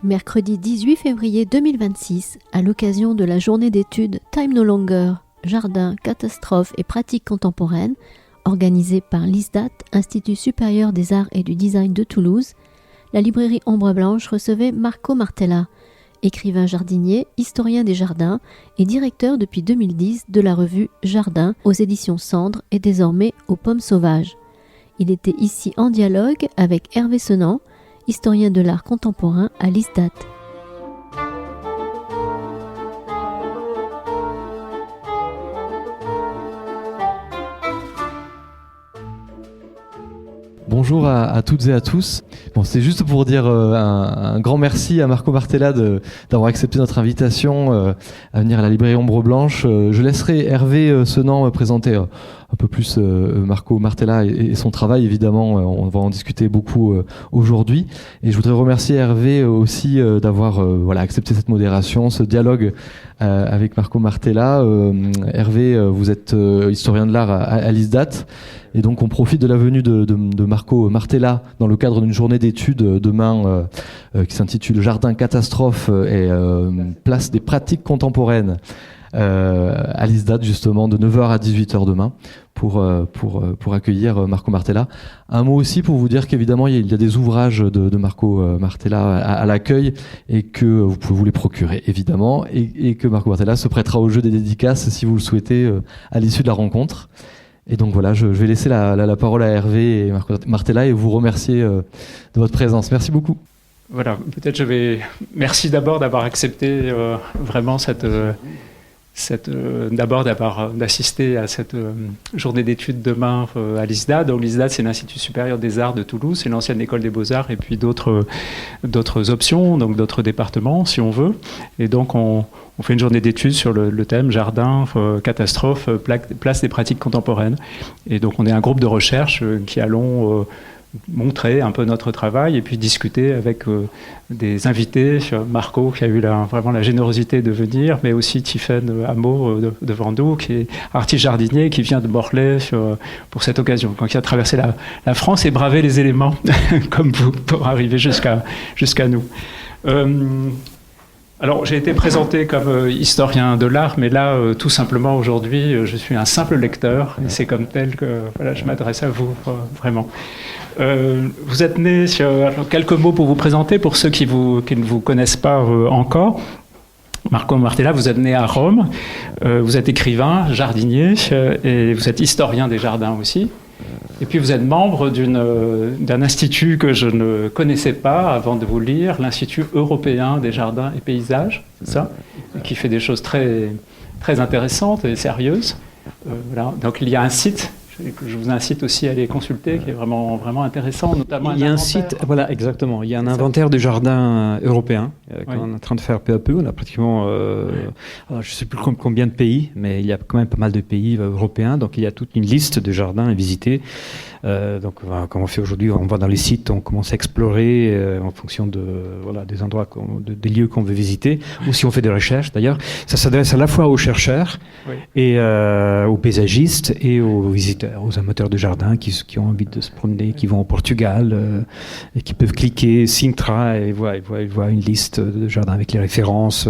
Mercredi 18 février 2026, à l'occasion de la journée d'études Time No Longer, Jardin, Catastrophes et Pratiques Contemporaines, organisée par l'ISDAT, Institut Supérieur des Arts et du Design de Toulouse, la librairie Ombre Blanche recevait Marco Martella, écrivain jardinier, historien des jardins et directeur depuis 2010 de la revue Jardin aux éditions Cendre et désormais aux Pommes Sauvages. Il était ici en dialogue avec Hervé Senant, historien de l'art contemporain à l'ISDAT. Bonjour à toutes et à tous. Bon, c'est juste pour dire un grand merci à Marco Martella d'avoir accepté notre invitation à venir à la librairie Ombre Blanche. Je laisserai Hervé Senant présenter un peu plus Marco Martella et son travail. Évidemment, on va en discuter beaucoup aujourd'hui. Et je voudrais remercier Hervé aussi d'avoir accepté cette modération, ce dialogue avec Marco Martella. Hervé, vous êtes historien de l'art à l'ISDAT. Et donc on profite de la venue de Marco Martella dans le cadre d'une journée d'études demain qui s'intitule Jardin, Catastrophes et Place des pratiques contemporaines à l'ISDAT, justement de 9h à 18h demain pour accueillir Marco Martella. Un mot aussi pour vous dire qu'évidemment il y a des ouvrages de Marco Martella à l'accueil et que vous pouvez vous les procurer évidemment et que Marco Martella se prêtera au jeu des dédicaces si vous le souhaitez à l'issue de la rencontre. Et donc voilà, je vais laisser la parole à Hervé et Marco Martella et vous remercier de votre présence. Merci beaucoup. Voilà, peut-être merci d'abord d'avoir accepté vraiment d'abord d'assister à cette journée d'études demain à l'ISDAT. Donc l'ISDAT, c'est l'Institut Supérieur des Arts de Toulouse, c'est l'ancienne école des Beaux-Arts et puis d'autres options, donc d'autres départements si on veut. Et donc on fait une journée d'études sur le thème jardin, catastrophe, place des pratiques contemporaines. Et donc on est un groupe de recherche qui allons montrer un peu notre travail et puis discuter avec des invités, Marco qui a eu vraiment la générosité de venir, mais aussi Tiffaine Hameau de Vendoux qui est artiste jardinier qui vient de Morlaix pour cette occasion, qui a traversé la France et bravé les éléments comme vous pour arriver jusqu'à nous. Alors, j'ai été présenté comme historien de l'art, mais là, tout simplement, aujourd'hui, je suis un simple lecteur, et c'est comme tel que je m'adresse à vous, vraiment. Vous êtes né, quelques mots pour vous présenter, pour ceux qui ne vous connaissent pas encore. Marco Martella, vous êtes né à Rome, vous êtes écrivain, jardinier, et vous êtes historien des jardins aussi. Et puis vous êtes membre d'un institut que je ne connaissais pas avant de vous lire, l'Institut européen des jardins et paysages, c'est ça, qui fait des choses très, très intéressantes et sérieuses. Voilà. Donc il y a un site que je vous incite aussi à aller consulter, qui est vraiment, vraiment intéressant, notamment il y a un site, voilà, exactement. Il y a un inventaire de jardins européens qu'on est en train de faire peu à peu. On a pratiquement, je ne sais plus combien de pays, mais il y a quand même pas mal de pays européens. Donc il y a toute une liste de jardins à visiter. Donc, comme on fait aujourd'hui, on va dans les sites, on commence à explorer en fonction des endroits, des lieux qu'on veut visiter, ou si on fait des recherches. D'ailleurs, ça s'adresse à la fois aux chercheurs et aux paysagistes et aux visiteurs, aux amateurs de jardin qui ont envie de se promener, qui vont au Portugal et qui peuvent cliquer Sintra et ils voient une liste de jardins avec les références,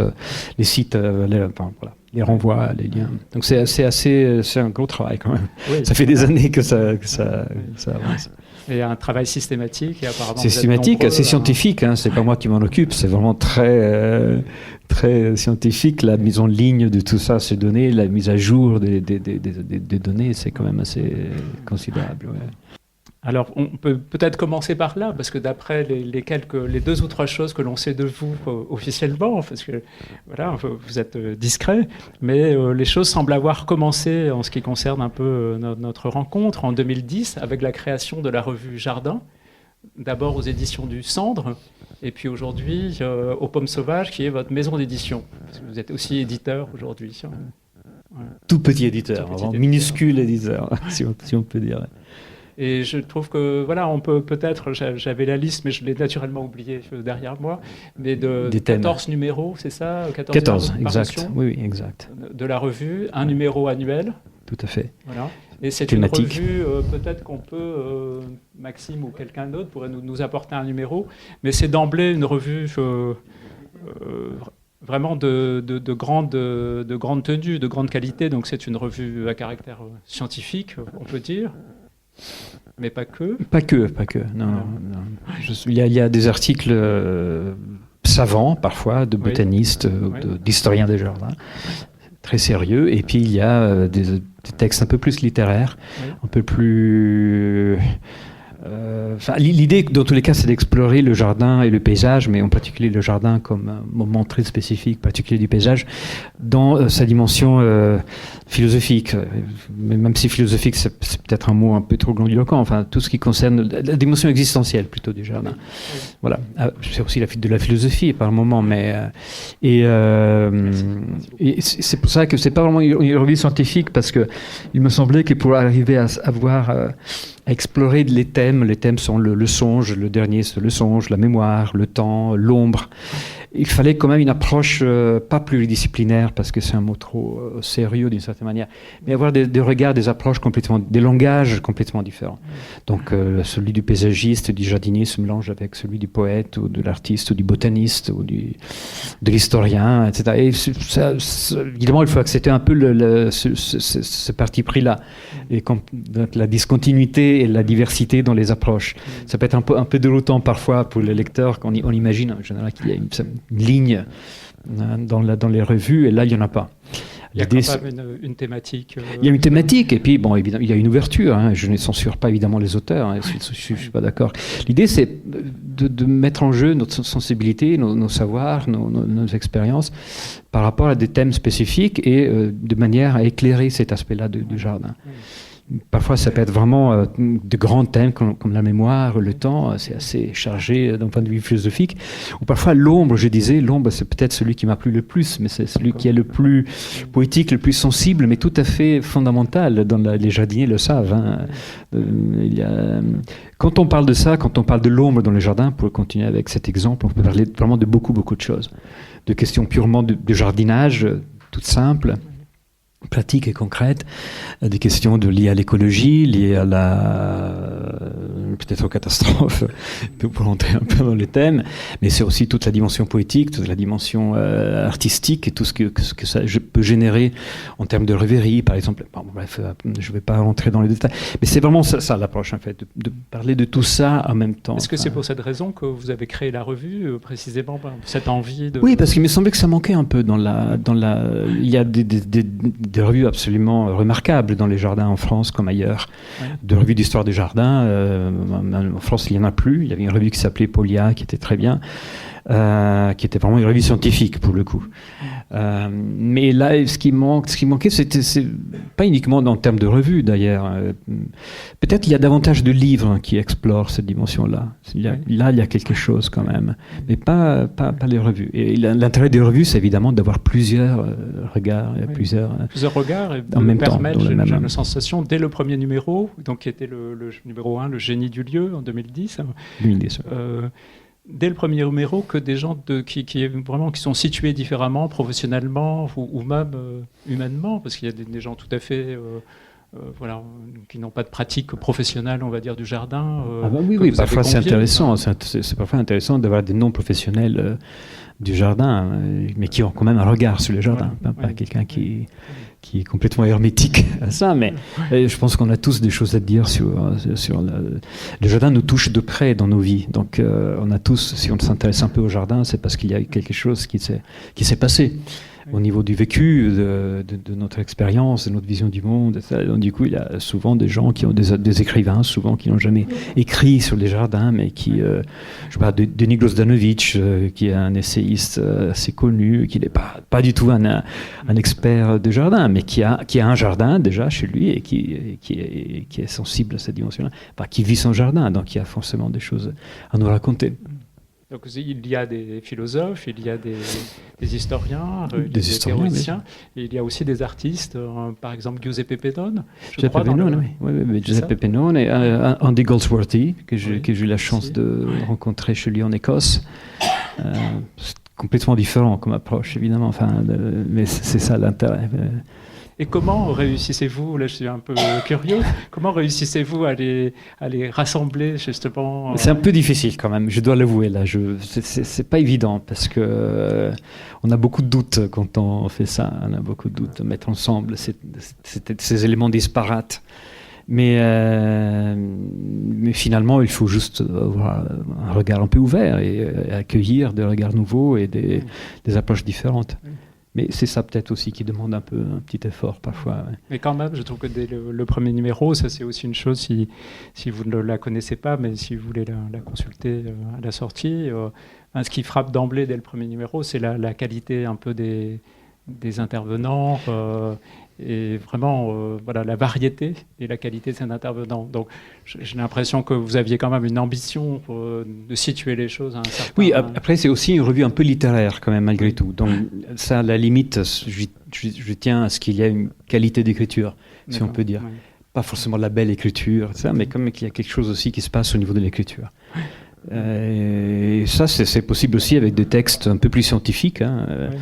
les sites, les renvois, les liens. Donc c'est un gros travail quand même. Oui. Ça fait des années que ça avance. Et un travail systématique et apparemment. C'est systématique, c'est scientifique. C'est pas moi qui m'en occupe. C'est vraiment très très scientifique. La mise en ligne de tout ça, ces données, la mise à jour des données, c'est quand même assez considérable. Ouais. Alors, on peut peut-être commencer par là, parce que d'après les deux ou trois choses que l'on sait de vous officiellement, parce que voilà, vous êtes discret, mais les choses semblent avoir commencé en ce qui concerne un peu notre rencontre en 2010 avec la création de la revue Jardin, d'abord aux éditions du Cendre, et puis aujourd'hui aux Pommes Sauvages, qui est votre maison d'édition, parce que vous êtes aussi éditeur aujourd'hui. Ouais. Tout petit éditeur, minuscule éditeur, si on peut dire. Et je trouve que, voilà, on peut peut-être, j'avais la liste, mais je l'ai naturellement oublié derrière moi, mais de 14 numéros, c'est ça 14, exact. Oui, exact. De la revue, un numéro annuel. tout à fait. Voilà. Et c'est Thématique. une revue, peut-être qu'on peut, Maxime ou quelqu'un d'autre pourrait nous apporter un numéro, mais c'est d'emblée une revue vraiment de grande tenue, de grande qualité, donc c'est une revue à caractère scientifique, on peut dire, mais pas que. Pas que. Non. Il y a des articles savants, parfois, de botanistes, d'historiens des jardins, très sérieux, et puis il y a des textes un peu plus littéraires, un peu plus... l'idée, dans tous les cas, c'est d'explorer le jardin et le paysage, mais en particulier le jardin comme un moment très spécifique, particulier du paysage, dans sa dimension philosophique. Mais même si philosophique, c'est peut-être un mot un peu trop grandiloquent. Enfin, tout ce qui concerne la dimension existentielle plutôt du jardin. Voilà. C'est aussi de la philosophie par moment, mais et c'est pour ça que c'est pas vraiment une revue scientifique, parce que il me semblait que pour arriver à avoir à explorer les thèmes sont le songe, le dernier c'est le songe, la mémoire, le temps, l'ombre. Il fallait quand même une approche pas pluridisciplinaire, parce que c'est un mot trop sérieux d'une certaine manière, mais avoir des regards, des approches des langages complètement différents. Donc celui du paysagiste, du jardinier se mélange avec celui du poète, ou de l'artiste, ou du botaniste, ou de l'historien, etc. Et évidemment, il faut accepter un peu ce parti pris-là, et la discontinuité et la diversité dans les approches. Ça peut être un peu déroutant parfois pour les lecteurs, quand on imagine en général qu'il y a une ligne dans les revues, et là il n'y en a pas. Il y a quand même une thématique. Il y a une thématique, et puis bon, évidemment, il y a une ouverture. Je ne censure pas évidemment les auteurs, je ne suis pas d'accord. L'idée, c'est de mettre en jeu notre sensibilité, nos savoirs, nos expériences par rapport à des thèmes spécifiques, et de manière à éclairer cet aspect-là du jardin. Parfois, ça peut être vraiment de grands thèmes comme la mémoire, le temps, c'est assez chargé d'un point de vue philosophique. Ou parfois, l'ombre, l'ombre, c'est peut-être celui qui m'a plu le plus, mais c'est celui qui est le plus poétique, le plus sensible, mais tout à fait fondamental. Les jardiniers le savent. Quand on parle de ça, quand on parle de l'ombre dans les jardins, pour continuer avec cet exemple, on peut parler vraiment de beaucoup de choses. De questions purement de jardinage, toutes simples, pratiques et concrètes, des questions liées à l'écologie, liées à peut-être aux catastrophes, pour rentrer un peu dans les thèmes, mais c'est aussi toute la dimension poétique, toute la dimension artistique, et tout ce que ça peut générer en termes de rêverie, par exemple. Bon, bref, je ne vais pas rentrer dans les détails, mais c'est vraiment ça l'approche, en fait, de parler de tout ça en même temps. Est-ce que c'est pour cette raison que vous avez créé la revue, précisément, cette envie de... Oui, parce qu'il me semblait que ça manquait un peu il y a des revues absolument remarquables dans les jardins en France comme ailleurs, de revues d'histoire des jardins. En France, il n'y en a plus. Il y avait une revue qui s'appelait Polia, qui était très bien, qui était vraiment une revue scientifique pour le coup. Mais là, ce qui manquait, c'est pas uniquement en termes de revues d'ailleurs. Peut-être il y a davantage de livres qui explorent cette dimension-là. Là, il y a quelque chose quand même, mais pas les revues. Et l'intérêt des revues, c'est évidemment d'avoir plusieurs regards, plusieurs regards, et en même temps, j'ai la sensation dès le premier numéro, donc qui était le numéro 1, le génie du lieu en 2010. Dès le premier numéro, que des gens qui sont situés différemment, professionnellement ou même humainement, parce qu'il y a des gens tout à fait qui n'ont pas de pratique professionnelle, on va dire, du jardin. Oui, parfois c'est intéressant. C'est parfois intéressant d'avoir des non-professionnels du jardin, mais qui ont quand même un regard sur le jardin, pas quelqu'un qui est complètement hermétique à ça, mais je pense qu'on a tous des choses à dire sur le jardin nous touche de près dans nos vies, donc on a tous, si on s'intéresse un peu au jardin, c'est parce qu'il y a quelque chose qui s'est passé au niveau du vécu, de notre expérience, de notre vision du monde, etc. Donc du coup, il y a souvent des gens qui ont des écrivains, souvent qui n'ont jamais écrit sur les jardins, mais qui, je parle de Denis Gvozdanovich, qui est un essayiste assez connu, qui n'est pas du tout un expert de jardin, mais qui a un jardin déjà chez lui et qui est sensible à cette dimension-là, qui vit son jardin, donc il y a forcément des choses à nous raconter. Donc il y a des philosophes, il y a des historiens, des théoriciens, et il y a aussi des artistes, par exemple Giuseppe Pennone. Giuseppe Pennone et Andy Goldsworthy, que j'ai eu la chance de rencontrer chez lui en Écosse. C'est complètement différent comme approche, évidemment, mais c'est ça l'intérêt. Et comment réussissez-vous, là je suis un peu curieux, comment réussissez-vous à les rassembler justement C'est un peu difficile quand même, je dois l'avouer là. C'est pas évident parce que on a beaucoup de doutes quand on fait ça. On a beaucoup de doutes de mettre ensemble ces éléments disparates. Mais finalement, il faut juste avoir un regard un peu ouvert et accueillir des regards nouveaux et des approches différentes. Mais c'est ça peut-être aussi qui demande un petit effort parfois. Ouais. Mais quand même, je trouve que dès le premier numéro, ça c'est aussi une chose, si vous ne la connaissez pas, mais si vous voulez la consulter à la sortie, ce qui frappe d'emblée dès le premier numéro, c'est la qualité un peu des intervenants et vraiment voilà, la variété et la qualité de ces intervenants. Donc j'ai l'impression que vous aviez quand même une ambition de situer les choses à un certain... Oui, après c'est aussi une revue un peu littéraire quand même malgré tout. Donc ça, à la limite, je tiens à ce qu'il y ait une qualité d'écriture, si on peut dire. Oui. Pas forcément de la belle écriture, ça, mais comme il y a quelque chose aussi qui se passe au niveau de l'écriture. Et ça, c'est possible aussi avec des textes un peu plus scientifiques. Hein. Oui.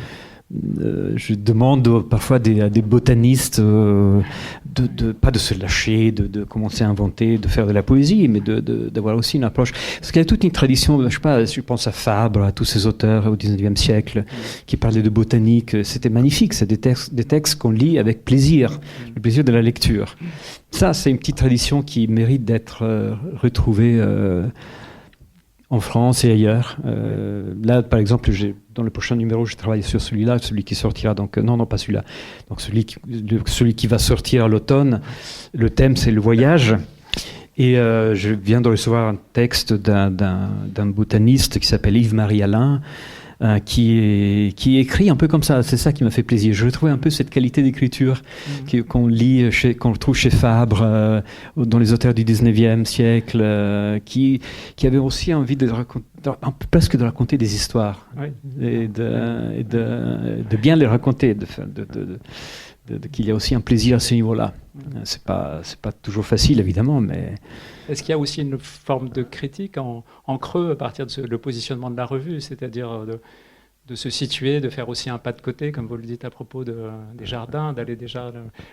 Je demande parfois à des botanistes pas de se lâcher, de commencer à inventer, de faire de la poésie, mais d'avoir aussi une approche. Parce qu'il y a toute une tradition, je sais pas, je pense à Fabre, à tous ces auteurs au XIXe siècle qui parlaient de botanique. C'était magnifique, c'est des textes qu'on lit avec plaisir, le plaisir de la lecture. Ça, c'est une petite tradition qui mérite d'être retrouvée en France et ailleurs. Là, par exemple, dans le prochain numéro, je travaille sur celui-là, celui qui sortira. Donc, non, pas celui-là. Donc, celui qui va sortir à l'automne. Le thème, c'est le voyage. Et je viens de recevoir un texte d'un botaniste qui s'appelle Yves-Marie Alain, qui écrit un peu comme ça. C'est ça qui m'a fait plaisir. Je retrouvais un peu cette qualité d'écriture qu'on lit, qu'on retrouve chez Fabre, dans les auteurs du 19e siècle, qui avaient aussi envie de raconter, presque de raconter des histoires, oui. et de bien les raconter, qu'il y a aussi un plaisir à ce niveau-là. C'est pas toujours facile, évidemment, mais... Est-ce qu'il y a aussi une forme de critique en creux à partir de le positionnement de la revue, c'est-à-dire de se situer, de faire aussi un pas de côté, comme vous le dites à propos des jardins, d'aller déjà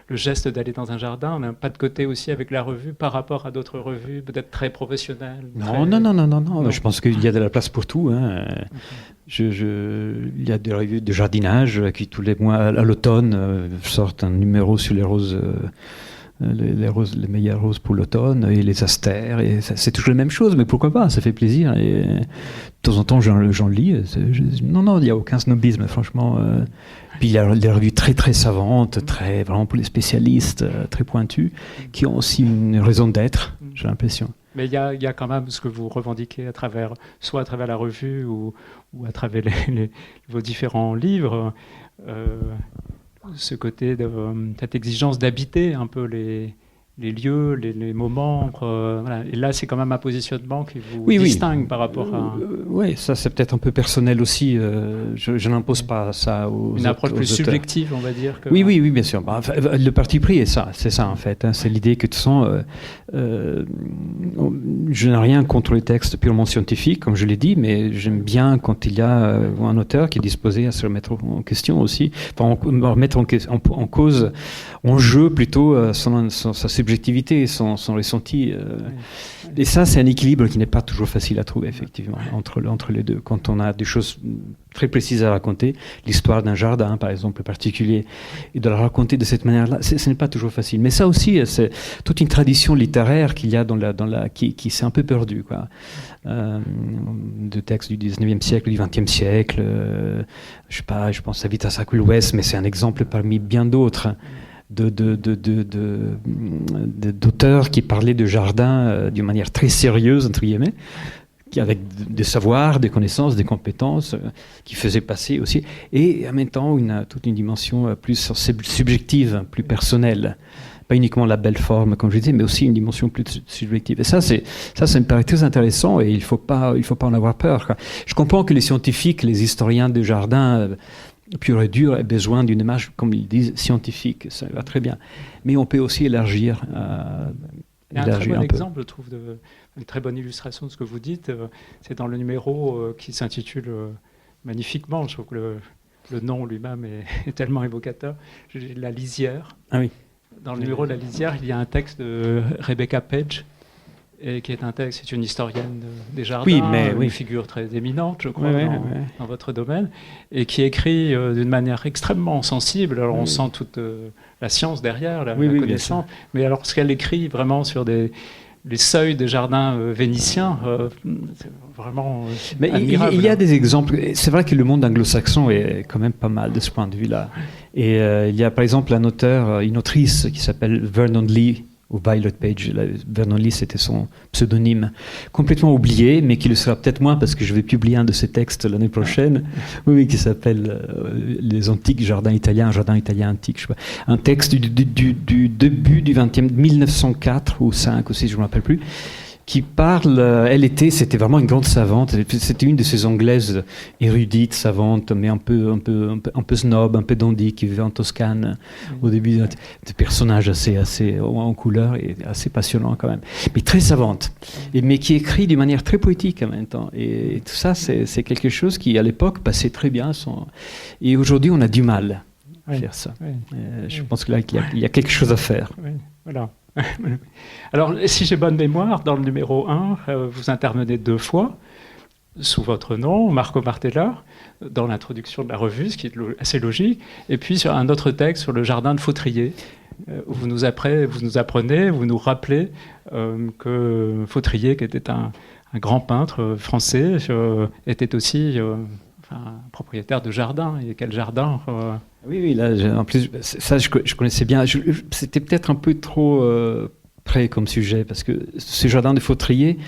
le geste d'aller dans un jardin, on a un pas de côté aussi avec la revue par rapport à d'autres revues, peut-être très professionnelles. Non. Je pense qu'il y a de la place pour tout. Hein. Il y a des revues de jardinage qui tous les mois à l'automne sortent un numéro sur les roses. Les meilleures roses pour l'automne et les astères, et c'est toujours la même chose, mais pourquoi pas, ça fait plaisir, et de temps en temps j'en lis. Non, il n'y a aucun snobisme, franchement. Puis il y a des revues très très savantes, vraiment pour les spécialistes, très pointues, qui ont aussi une raison d'être, j'ai l'impression. Mais il y a quand même ce que vous revendiquez soit à travers la revue ou à travers vos différents livres, ce côté cette exigence d'habiter un peu les lieux, les moments. Voilà. Et là, c'est quand même un positionnement qui vous distingue par rapport à... Oui, ça c'est peut-être un peu personnel aussi. Je n'impose pas ça aux Une approche plus subjective, on va dire. Oui, bien sûr. Le parti pris est ça, c'est ça en fait. Hein. C'est l'idée que de toute façon, je n'ai rien contre les textes purement scientifiques, comme je l'ai dit, mais j'aime bien quand il y a un auteur qui est disposé à se remettre en question aussi, remettre en cause, en jeu plutôt sa subjectivité, son ressenti. Et ça, c'est un équilibre qui n'est pas toujours facile à trouver, effectivement, entre les deux. Quand on a des choses très précises à raconter, l'histoire d'un jardin, par exemple, particulier, et de la raconter de cette manière-là, ce n'est pas toujours facile. Mais ça aussi, c'est toute une tradition littéraire qu'il y a qui s'est un peu perdue, quoi. De textes du 19e siècle, du 20e siècle. Je sais pas, je pense à Vitas Aculves, mais c'est un exemple parmi bien d'autres. D'auteurs qui parlaient de jardin d'une manière très sérieuse, entre guillemets, avec des savoirs, des connaissances, des compétences, qui faisaient passer aussi, et en même temps toute une dimension plus subjective, plus personnelle. Pas uniquement la belle forme, comme je disais, mais aussi une dimension plus subjective. Et ça me paraît très intéressant, et il faut pas en avoir peur, quoi. Je comprends que les scientifiques, les historiens de jardin, pur et dur, a besoin d'une image, comme ils disent, scientifique. Ça va très bien. Mais on peut aussi élargir. Il y a un très bon exemple, je trouve, une très bonne illustration de ce que vous dites. C'est dans le numéro qui s'intitule magnifiquement, je trouve que le nom lui-même est tellement évocateur. La lisière. Ah oui. Dans le numéro de la lisière, il y a un texte de Rebecca Page, et qui est un texte, c'est une historienne des jardins, une figure très éminente, je crois, dans votre domaine, et qui écrit d'une manière extrêmement sensible. Alors on sent toute la science derrière, la connaissance, mais alors ce qu'elle écrit vraiment sur les seuils des jardins vénitiens, c'est vraiment admirable. Il y a des exemples. C'est vrai que le monde anglo-saxon est quand même pas mal de ce point de vue-là. Et il y a par exemple une autrice qui s'appelle Vernon Lee, ou Violet Page. Vernon Lee, c'était son pseudonyme, complètement oublié, mais qui le sera peut-être moins parce que je vais publier un de ses textes l'année prochaine, qui s'appelle Les antiques jardins italiens, un jardin italien antique, je sais pas. Un texte du début du 20e, 1904 ou 5 ou 6, je ne me rappelle plus, qui parle, c'était vraiment une grande savante, c'était une de ces Anglaises érudites, savantes, mais un peu snob, un peu dandy, qui vivait en Toscane au début, des personnages assez en couleur et assez passionnants quand même, mais très savante, mais qui écrit d'une manière très poétique en même temps, et tout ça c'est quelque chose qui à l'époque passait très bien, et aujourd'hui on a du mal à faire ça. Je pense que là il y a quelque chose à faire. Voilà. Alors, si j'ai bonne mémoire, dans le numéro 1, vous intervenez 2 fois, sous votre nom, Marco Martella, dans l'introduction de la revue, ce qui est assez logique, et puis sur un autre texte sur le jardin de Fautrier, où vous nous apprenez, vous nous rappelez que Fautrier, qui était un grand peintre français, était aussi propriétaire de jardin. Et quel jardin Oui, là, en plus, ça, je connaissais bien. C'était peut-être un peu trop près comme sujet, parce que ce jardin de Fautrier,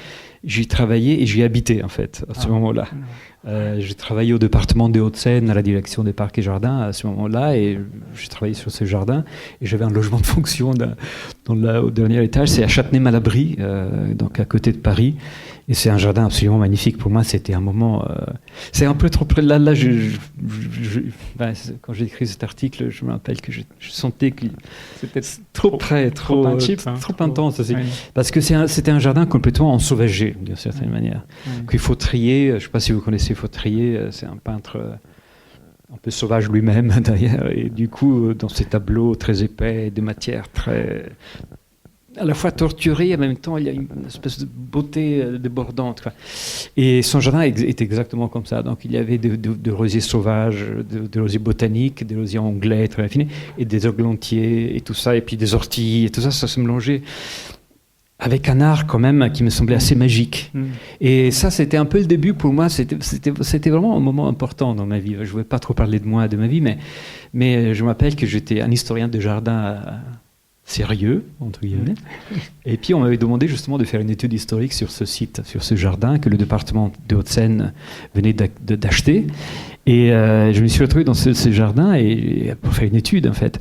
j'y travaillais et j'y habitais, en fait, à ce moment-là. J'ai travaillé au département des Hauts-de-Seine, à la direction des parcs et jardins, à ce moment-là, et j'ai travaillé sur ce jardin, et j'avais un logement de fonction au dernier étage, c'est à Châtenay-Malabry, donc à côté de Paris. Et c'est un jardin absolument magnifique. Pour moi, c'était un moment... c'est un peu trop près. Là, quand j'ai écrit cet article, je me rappelle que je sentais que c'était trop près, trop intime, trop intense aussi. Oui. Parce que c'était un jardin complètement ensauvagé, d'une certaine manière. Puis Fautrier, je ne sais pas si vous connaissez Fautrier, c'est un peintre un peu sauvage lui-même, d'ailleurs. Et du coup, dans ses tableaux très épais, des matières très... à la fois torturé, en même temps il y a une espèce de beauté débordante, quoi. Et son jardin est exactement comme ça. Donc il y avait de rosiers sauvages, de rosiers botaniques, des rosiers anglais très raffinés, et des oglantiers et tout ça, et puis des orties, et tout ça se mélangeait avec un art quand même qui me semblait assez magique. Et ça, c'était un peu le début pour moi. C'était vraiment un moment important dans ma vie. Je ne vais pas trop parler de moi, de ma vie, mais je me rappelle que j'étais un historien de jardin sérieux, entre guillemets. Et puis on m'avait demandé justement de faire une étude historique sur ce site, sur ce jardin que le département de Hauts-de-Seine venait d'acheter. Et je me suis retrouvé dans ce jardin pour faire une étude, en fait.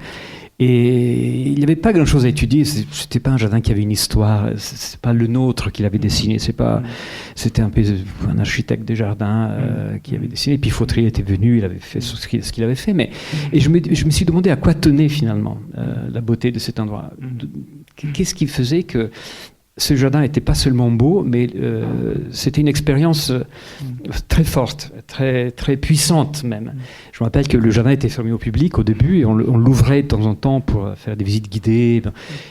Et il n'y avait pas grand-chose à étudier. C'était pas un jardin qui avait une histoire. C'est pas le nôtre qu'il avait dessiné. C'était un peu un architecte des jardins qui avait dessiné. Et puis Fautrier était venu, il avait fait ce qu'il avait fait. Et je me suis demandé à quoi tenait finalement la beauté de cet endroit. Qu'est-ce qui faisait que ce jardin n'était pas seulement beau, mais c'était une expérience très forte, très, très puissante même. Je me rappelle que le jardin était fermé au public au début, et on l'ouvrait de temps en temps pour faire des visites guidées.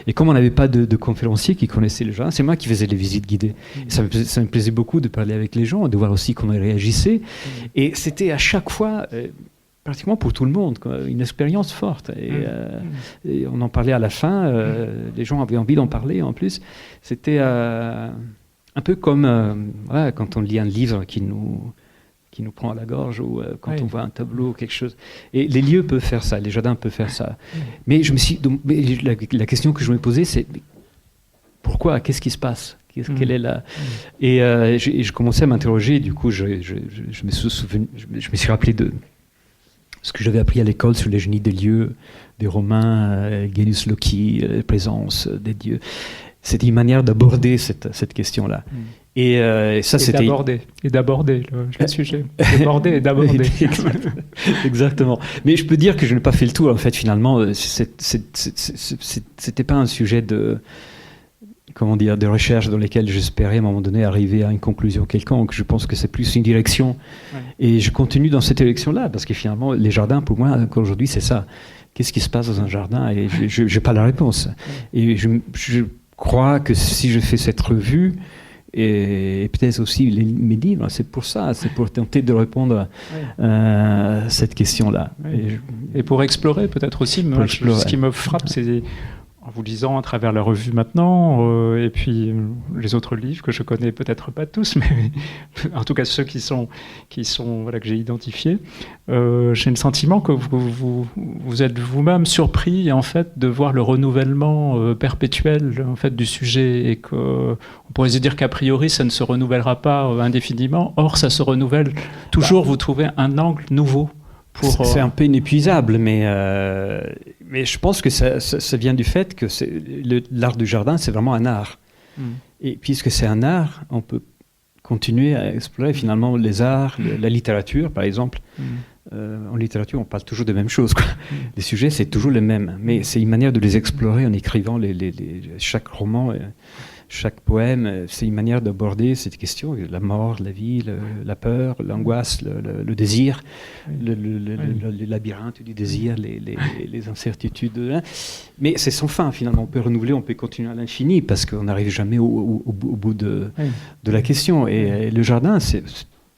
Et comme on n'avait pas de conférencier qui connaissait le jardin, c'est moi qui faisais les visites guidées. Et ça me plaisait beaucoup de parler avec les gens, de voir aussi comment ils réagissaient. Et c'était à chaque fois... pratiquement pour tout le monde, une expérience forte. Et on en parlait à la fin, les gens avaient envie d'en parler en plus. C'était un peu comme quand on lit un livre qui nous prend à la gorge, ou quand on voit un tableau ou quelque chose. Et les lieux peuvent faire ça, les jardins peuvent faire ça. Mais la question que je me posais, c'est pourquoi ? Qu'est-ce qui se passe ? Quelle est la... Et je commençais à m'interroger, du coup je me suis rappelé de ce que j'avais appris à l'école sur les génies des lieux, des Romains, Gaius Loci, la présence des dieux. C'était une manière d'aborder cette question-là. Et ça, c'était... d'aborder le sujet. D'aborder et d'aborder. Exactement. Mais je peux dire que je n'ai pas fait le tour, en fait, finalement. C'était pas un sujet de recherches dans lesquelles j'espérais à un moment donné arriver à une conclusion quelconque. Je pense que c'est plus une direction. Ouais. Et je continue dans cette direction-là, parce que finalement, les jardins, pour moi, encore aujourd'hui, c'est ça. Qu'est-ce qui se passe dans un jardin? Et je n'ai pas la réponse. Et je crois que si je fais cette revue, et peut-être aussi mes livres, c'est pour ça, c'est pour tenter de répondre à cette question-là. Et pour explorer peut-être aussi, ce qui me frappe, c'est en vous lisant à travers la revue maintenant, et puis les autres livres que je connais peut-être pas tous, mais en tout cas ceux qui sont voilà, que j'ai identifiés, j'ai le sentiment que vous êtes vous-même surpris en fait de voir le renouvellement perpétuel en fait du sujet, et que on pourrait se dire qu'a priori ça ne se renouvellera pas indéfiniment. Or ça se renouvelle toujours. Vous trouvez un angle nouveau. C'est un peu inépuisable, mais je pense que ça vient du fait que l'art du jardin, c'est vraiment un art. Et puisque c'est un art, on peut continuer à explorer finalement les arts, la littérature, par exemple. En littérature, on parle toujours des mêmes choses, quoi. Les sujets, c'est toujours les mêmes, mais c'est une manière de les explorer en écrivant chaque roman. Chaque poème, c'est une manière d'aborder cette question, la mort, la vie, la peur, l'angoisse, le désir, le labyrinthe du désir, les incertitudes. Mais c'est sans fin, finalement. On peut renouveler, on peut continuer à l'infini, parce qu'on n'arrive jamais au bout de la question. Et le jardin, c'est...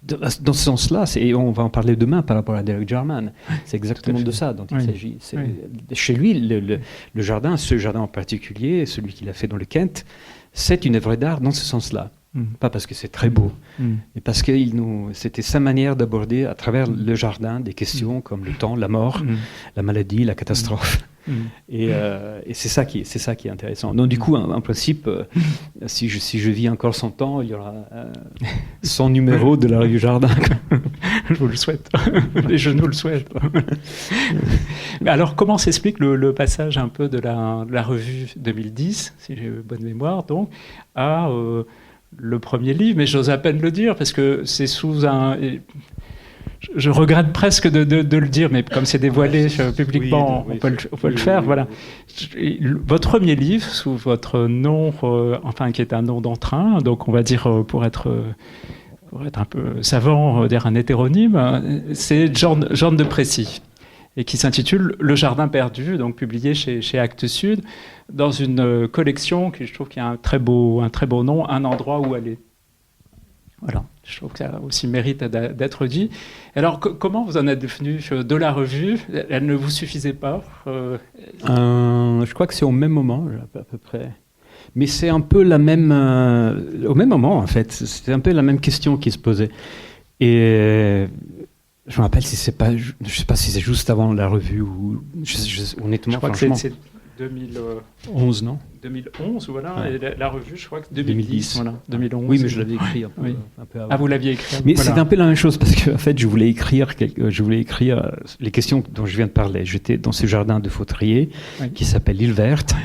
Dans ce sens-là, et on va en parler demain par rapport à Derek Jarman, c'est exactement de ça dont il s'agit. Chez lui, le jardin, ce jardin en particulier, celui qu'il a fait dans le Kent, c'est une œuvre d'art dans ce sens-là. Pas parce que c'est très beau, mais parce que c'était sa manière d'aborder à travers le jardin des questions comme le temps, la mort, la maladie, la catastrophe. Et c'est ça qui est intéressant. Donc du coup, en principe, si je vis encore 100 ans, il y aura 100 numéros de la revue Jardin. Je vous le souhaite. Et je nous le souhaite. Mais alors, comment s'explique le passage un peu de la revue 2010, si j'ai bonne mémoire, donc, à le premier livre, mais j'ose à peine le dire, parce que c'est sous un... Je regrette presque de le dire, mais comme c'est dévoilé publiquement, on peut le faire. Voilà. Votre premier livre, sous votre nom, qui est un nom d'entrain, donc on va dire, pour être un peu savant, dire un hétéronyme, c'est Jean de Précy, et qui s'intitule Le Jardin perdu, donc publié chez Actes Sud, dans une collection qui, je trouve, qui a un très beau nom, Un endroit où aller. Voilà, je trouve que ça aussi mérite d'être dit. Alors, comment vous en êtes devenu de la revue? Elle ne vous suffisait pas Je crois que c'est au même moment, à peu près. Mais c'est un peu la même... au même moment, en fait. C'était un peu la même question qui se posait. Et je me rappelle si c'est pas... Je ne sais pas si c'est juste avant la revue ou... honnêtement, je crois que c'est 2011, non 2011, voilà, et la revue, je crois que 2010, voilà, 2011. Oui, mais je l'avais écrit un peu avant. Ah, vous l'aviez écrit. Mais voilà. C'est un peu la même chose, parce que en fait, je voulais écrire les questions dont je viens de parler. J'étais dans ce jardin de Fautrier, qui s'appelle l'île verte,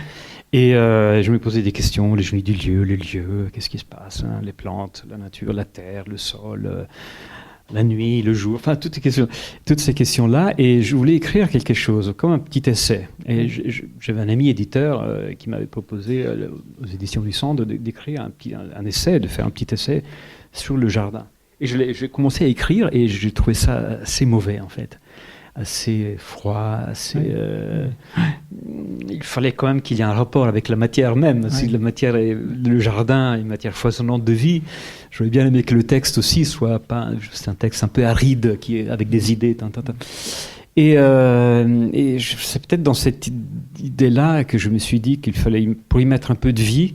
et je me posais des questions, les génies du lieu, les lieux, qu'est-ce qui se passe, les plantes, la nature, la terre, le sol... la nuit, le jour, enfin toutes ces questions-là, et je voulais écrire quelque chose, comme un petit essai. Et j'avais un ami éditeur qui m'avait proposé aux éditions du Centre d'écrire un essai, de faire un petit essai sur le jardin. Et j'ai commencé à écrire, et j'ai trouvé ça assez mauvais en fait, assez froid, il fallait quand même qu'il y ait un rapport avec la matière même. Si la matière est le jardin, une matière foisonnante de vie, j'aurais bien aimé que le texte aussi soit pas juste un texte un peu aride qui est avec des idées. Et c'est peut-être dans cette idée-là que je me suis dit qu'il fallait, pour y mettre un peu de vie,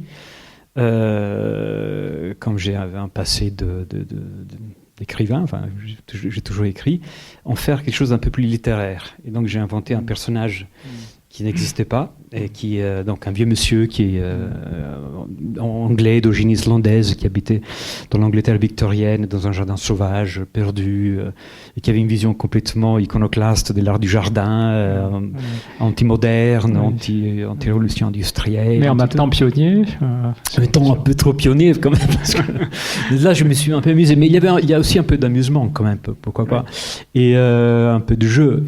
comme j'avais un passé d'écrivain, enfin j'ai toujours écrit, en faire quelque chose d'un peu plus littéraire. Et donc j'ai inventé un personnage qui n'existait pas, et qui est donc un vieux monsieur qui est anglais d'origine islandaise, qui habitait dans l'Angleterre victorienne, dans un jardin sauvage, perdu, et qui avait une vision complètement iconoclaste de l'art du jardin, anti-moderne, anti-révolution industrielle. Mais en même temps pionnier. En même temps un peu trop pionnier quand même, parce que là je me suis un peu amusé, mais il y a aussi un peu d'amusement quand même, pourquoi pas, et un peu de jeu.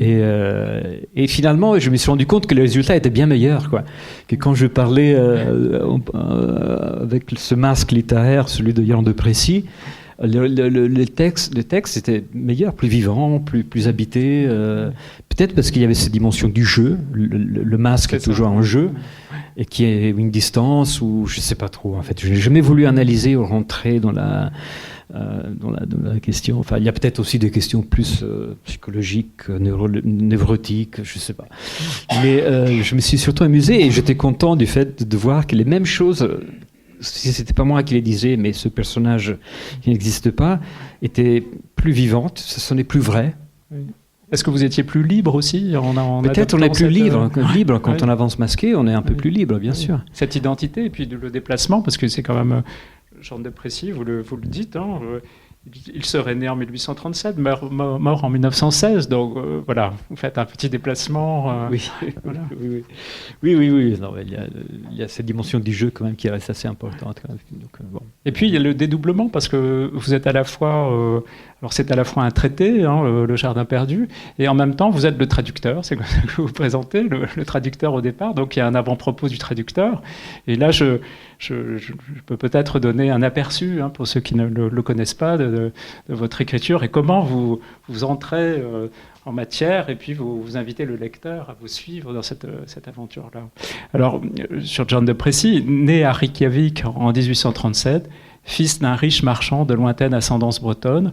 Et finalement je me suis rendu compte que les résultats étaient bien meilleurs, quoi. Que quand je parlais avec ce masque littéraire, celui de Jean de Précy, le texte était meilleur, plus vivant, plus habité. Peut-être parce qu'il y avait cette dimension du jeu. Le masque est toujours un jeu. Et qui est une distance, ou je ne sais pas trop. En fait, je n'ai jamais voulu analyser ou rentrer dans la question. Enfin, il y a peut-être aussi des questions plus psychologiques, névrotiques, je ne sais pas. Mais je me suis surtout amusé et j'étais content du fait de voir que les mêmes choses, si ce n'était pas moi qui les disais, mais ce personnage qui n'existe pas, était plus vivante, ça sonnait plus vrai. Oui. Est-ce que vous étiez plus libre aussi Peut-être on est plus libre quand on avance masqué, on est un peu plus libre, bien sûr. Cette identité et puis le déplacement, parce que c'est quand même Jean de Précy, vous le dites, hein, il serait né en 1837, mort en 1916, donc voilà, vous faites un petit déplacement. Oui, voilà. oui. Non, il y a cette dimension du jeu quand même qui reste assez importante. Donc, bon. Et puis il y a le dédoublement, parce que vous êtes à la fois... alors c'est à la fois un traité, hein, le Jardin perdu, et en même temps vous êtes le traducteur, c'est comme ça que vous vous présentez, le traducteur au départ, donc il y a un avant-propos du traducteur, et là je peux peut-être donner un aperçu, hein, pour ceux qui ne le connaissent pas, de votre écriture, et comment vous entrez en matière, et puis vous invitez le lecteur à vous suivre dans cette aventure-là. Alors, sur Jean de Précy, né à Reykjavik en 1837, fils d'un riche marchand de lointaine ascendance bretonne,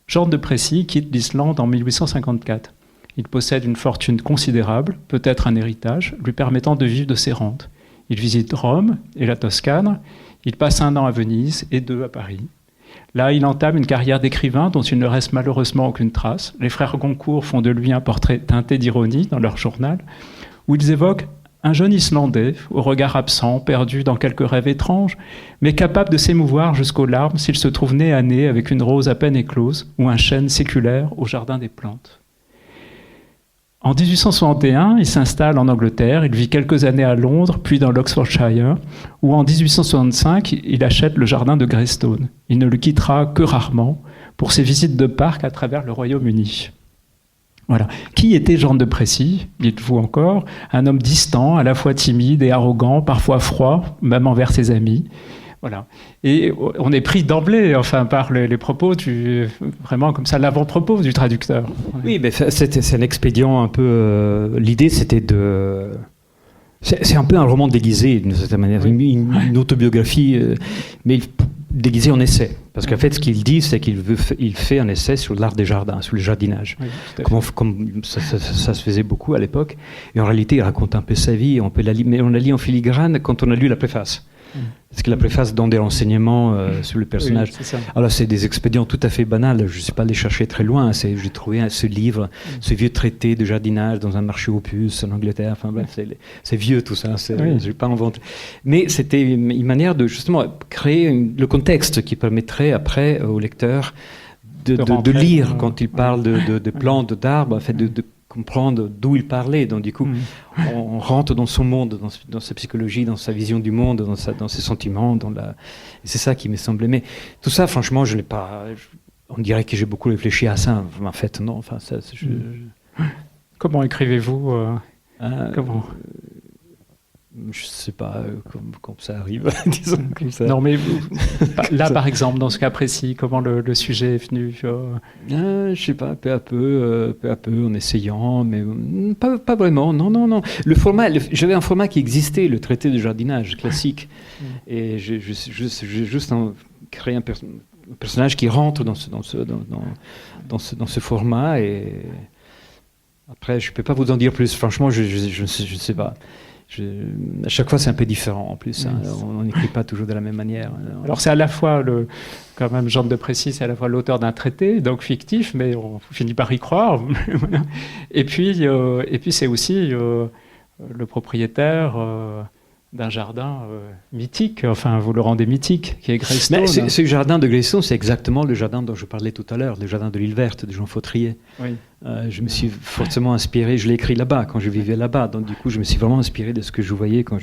Jean de Précy quitte l'Islande en 1854. Il possède une fortune considérable, peut-être un héritage, lui permettant de vivre de ses rentes. Il visite Rome et la Toscane. Il passe 1 an à Venise et 2 à Paris. Là, il entame une carrière d'écrivain dont il ne reste malheureusement aucune trace. Les frères Goncourt font de lui un portrait teinté d'ironie dans leur journal, où ils évoquent un jeune Islandais, au regard absent, perdu dans quelques rêves étranges, mais capable de s'émouvoir jusqu'aux larmes s'il se trouve nez à nez avec une rose à peine éclose ou un chêne séculaire au jardin des plantes. En 1861, il s'installe en Angleterre, il vit quelques années à Londres, puis dans l'Oxfordshire, où en 1865, il achète le jardin de Greystone. Il ne le quittera que rarement pour ses visites de parc à travers le Royaume-Uni. Voilà. Qui était Jean de Précy, dites-vous encore? Un homme distant, à la fois timide et arrogant, parfois froid, même envers ses amis. Voilà. Et on est pris d'emblée, enfin, par les propos vraiment comme ça, l'avant-propos du traducteur. Oui, mais c'est un expédient un peu. L'idée, c'était de. C'est un peu un roman déguisé d'une certaine manière, oui. une autobiographie, mais déguisé en essai. Parce qu'en fait, ce qu'il dit, c'est qu'il fait un essai sur l'art des jardins, sur le jardinage. Oui, comme ça se faisait beaucoup à l'époque. Et en réalité, il raconte un peu sa vie. Mais on la lit en filigrane quand on a lu la préface. Parce que la préface donne des renseignements sur le personnage. Oui, c'est alors c'est des expédients tout à fait banals. Je ne suis pas allé chercher très loin. J'ai trouvé ce livre, ce vieux traité de jardinage dans un marché aux puces en Angleterre. Enfin bref, c'est vieux tout ça. Je n'ai pas inventé. Mais c'était une manière de justement créer le contexte qui permettrait après au lecteur de lire quand il parle de plantes, d'arbres, en fait, de comprendre d'où il parlait. Donc du coup, on rentre dans son monde, dans sa psychologie, dans sa vision du monde, dans ses sentiments, et c'est ça qui me semblait. Mais tout ça, franchement, je n'ai pas. On dirait que j'ai beaucoup réfléchi à ça. En fait, non. Enfin, ça, Comment écrivez-vous Comment je ne sais pas comment ça arrive, disons comme ça. Non, mais là, par exemple, dans ce cas précis, comment le sujet est venu je ne sais pas, peu à peu, en essayant, mais pas vraiment, non. J'avais un format qui existait, le traité de jardinage classique, et j'ai juste créé un personnage qui rentre dans ce format, et après, je ne peux pas vous en dire plus, franchement, je ne sais pas. À chaque fois, c'est un peu différent en plus. Hein. On n'écrit pas toujours de la même manière. Alors, c'est à la fois, quand même, Jean de Précy, c'est à la fois l'auteur d'un traité, donc fictif, mais on finit par y croire. et puis, c'est aussi le propriétaire d'un jardin mythique, enfin, vous le rendez mythique, qui est Greystone. Mais ce jardin de Greystone, c'est exactement le jardin dont je parlais tout à l'heure, le jardin de l'île verte de Jean Fautrier. Oui. Je me suis fortement inspiré, je l'ai écrit là-bas, quand je vivais là-bas, donc du coup, je me suis vraiment inspiré de ce que je voyais quand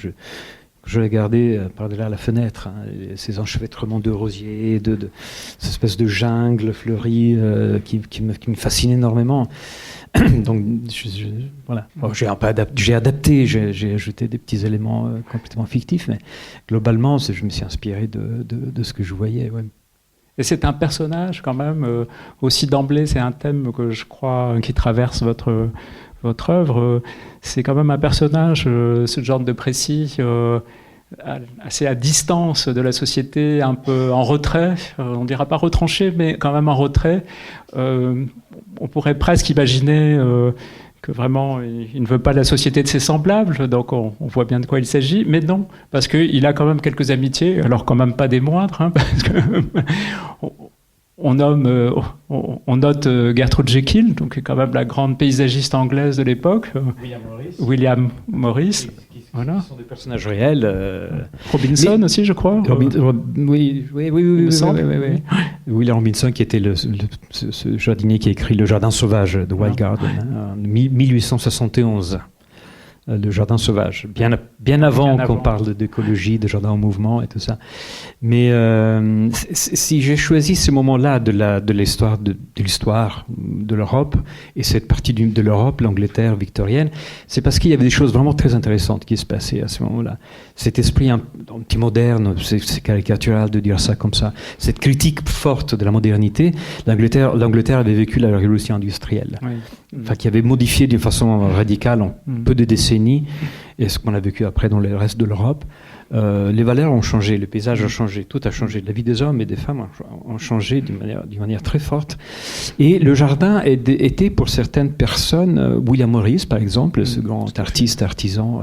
je regardais par-delà la fenêtre, ces enchevêtrements de rosiers, de cette espèce de jungle fleurie qui me fascine énormément. Donc, voilà. Bon, j'ai adapté, j'ai ajouté des petits éléments complètement fictifs, mais globalement, je me suis inspiré de ce que je voyais. Ouais. Et c'est un personnage quand même, aussi d'emblée, c'est un thème que je crois qui traverse votre œuvre. C'est quand même un personnage, ce genre de précis, assez à distance de la société, un peu en retrait, on ne dira pas retranché, mais quand même en retrait. On pourrait presque imaginer que vraiment il ne veut pas la société de ses semblables, donc on voit bien de quoi il s'agit, mais non, parce qu'il a quand même quelques amitiés, alors quand même pas des moindres, hein, parce que on note Gertrude Jekyll, donc quand même la grande paysagiste anglaise de l'époque, William Morris. Voilà. Ce sont des personnages réels. Robinson aussi, je crois. Oui. William Robinson, qui était ce jardinier qui a écrit Le Jardin sauvage de Wild Garden, en 1871. Le jardin sauvage, bien avant qu'on parle d'écologie, de jardin en mouvement et tout ça. Mais si j'ai choisi ce moment-là de l'histoire de l'Europe, et cette partie de l'Europe, l'Angleterre victorienne, c'est parce qu'il y avait des choses vraiment très intéressantes qui se passaient à ce moment-là. Cet esprit anti-moderne, c'est caricatural de dire ça comme ça, cette critique forte de la modernité, l'Angleterre avait vécu la révolution industrielle, enfin, qui avait modifié d'une façon radicale en peu de décennies, et ce qu'on a vécu après dans le reste de l'Europe. Les valeurs ont changé, le paysage a changé, tout a changé. La vie des hommes et des femmes ont changé d'une manière très forte. Et le jardin était pour certaines personnes, William Morris par exemple, ce grand artiste artisan